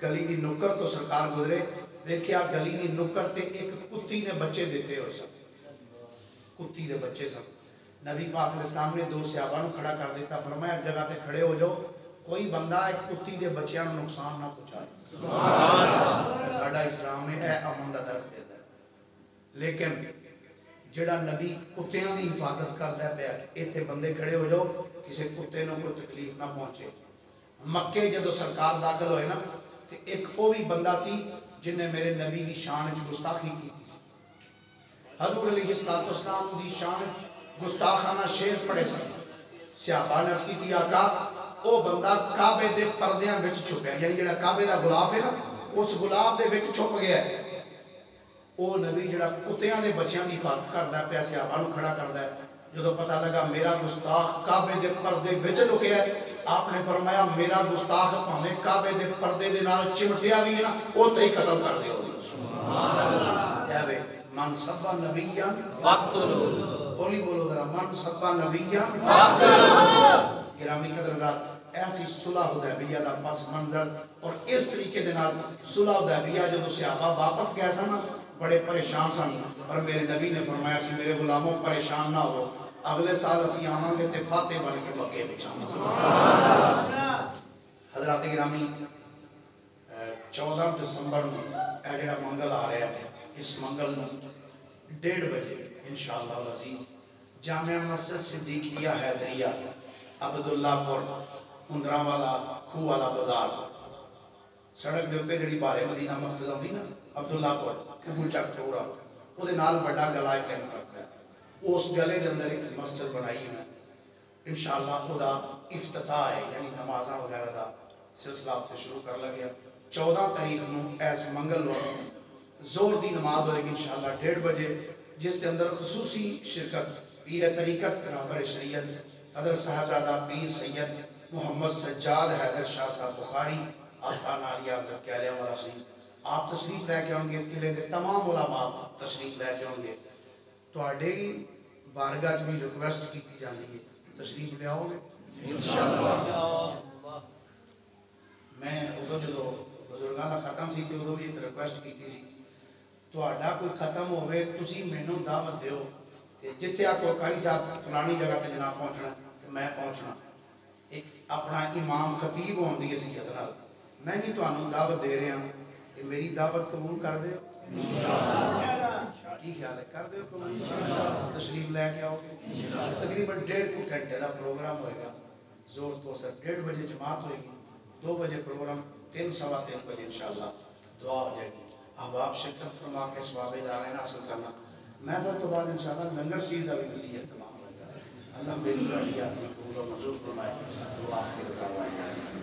گلی دی نکر تو سرکار گزرے, دیکھیا گلی دی نکر تے ایک کتی نے بچے دیتے ہوئے سب, کتی دے بچے سب. نبی پاک علیہ السلام نے 2 صحابہ نو کھڑا کر دیتا, فرمایا جگہ تے کھڑے ہو جاؤ, کوئی بندہ ایک کتی دے بچیاں نو نقصان نہ پہنچائے. سبحان اللہ. ساڈا اسلام نے اے امن دا درس دیتا ہے. لیکن جڑا نبی کتیاں دی حفاظت کردا ہے پیا کہ ایتھے بندے کھڑے ہو جاؤ, کسے کتے نو کوئی تکلیف نہ پہنچے. مکے جدو سرکار داخل ہوئے نا تے ایک او بھی بندہ سی جن نے میرے نبی دی شان وچ گستاخی کی تھی. حضور علیہ السلام دی شان گستاخانہ شعر پڑھے سن. صحابہ نے عرض کی آقا او بندہ کعبے دے پردیاں وچ چھپیا, یعنی جڑا کعبے دا غلاف ہے نا اس غلاف دے وچ چھپ گیا ہے. او نبی جڑا کتیاں دے بچیاں دی حفاظت کردا ہے پیا, صحابہ نو کھڑا کردا ہے. جدو پتہ لگا میرا گستاخ کعبے دے پردے وچ لکیا ہے, آپ نے فرمایا میرا گستاخ بھاویں کعبے دے پردے دے نال چمٹیا بھی ہے نا اوتھے ہی قتل کر دیو. سبحان اللہ. اے من سب نبیاں فقتلوا, بولی بولو ذرا, من سب نبیاں فقتلوا. گرامی قدردان ایسی صلح حدیبیہ دا پس منظر اور اس طریقے دے نال صلح حدیبیہ جدو صحابہ واپس گئے سن بڑے پریشان سن, اور میرے نبی نے فرمایا سی میرے غلاموں پریشان نہ ہو, اگلے سال اسی آواں گے تے فاتح بن کے مکے وچ آواں. حضرات گرامی 14 دسمبر اے جڑا منگل آ رہا ہے, اس منگل نو 1:30 بجے انشاءاللہ العزیز جامع مسجد صدیقیہ حیدریہ عبداللہ پور ہندراں والا کھو والا بازار سڑک دے اوپر جڑی بارے مدینہ مسجد ہوندی نا عبداللہ پور کبو چک ٹورا او دے نال بڑا گلا کیمپ رکھدا ہے. اس گلے دے اندر ایک مسجد بنائی ہے انشاءاللہ خدا افتتاح ہے, یعنی نمازاں وغیرہ دا سلسلہ تے شروع کر لگیا. 14 تاریخ نو ایس منگل نو زور دی نماز ہوئے گی انشاءاللہ 1:30 بجے, جس کے اندر خصوصی شرکت پیر طریقت رہبر شریعت حضرت صاحبزادہ پیر سید محمد سجاد حیدر شاہ صاحب بخاری آستانہ عالیہ حضرت قلعہ والا شریف آپ تشریف لے کے آؤ گے، قلعے کے تمام علماء تشریف لے کے آؤ گے، تواڈے بارگاہ بھی ریکویسٹ کی جاتی ہے، تشریف لے آؤ گے انشاءاللہ۔ میں ادو جدو بزرگاں کا ختم سی تو ادو بھی ایک ریکویسٹ کی سی، تہاڈا کوئی ختم ہوئے تسی مینوں دعوت دیو تے جتھے آپ کو قاری صاحب فلانی جگہ تے جناب پہنچنا تے میں پہنچنا، ایک اپنا امام خطیب ہون دی حیثیت نال میں بھی تانوں دعوت دے رہا ہوں تے میری دعوت قبول کر دیو کی خیال ہے؟ کر دیو قبول تشریف لے کے آؤ گے، تقریباً 1.5 گھنٹے کا پروگرام ہوئے گا، زور تو سر 1:30 بجے جماعت ہوئے گی، 2 بجے پروگرام، 3 سوا 3 بجے انشاءاللہ دعا ہو جائے گی۔ اب آپ شرکت فرما کے ثواب دارین حاصل کرنا، محفل تو بعد انشاءاللہ لنگر شیر کا بھی نصیحت تمام ہوگا۔ اللہ میری گاڑی آپ کی قبول و منظور فرمائے۔ وآخر دعوانا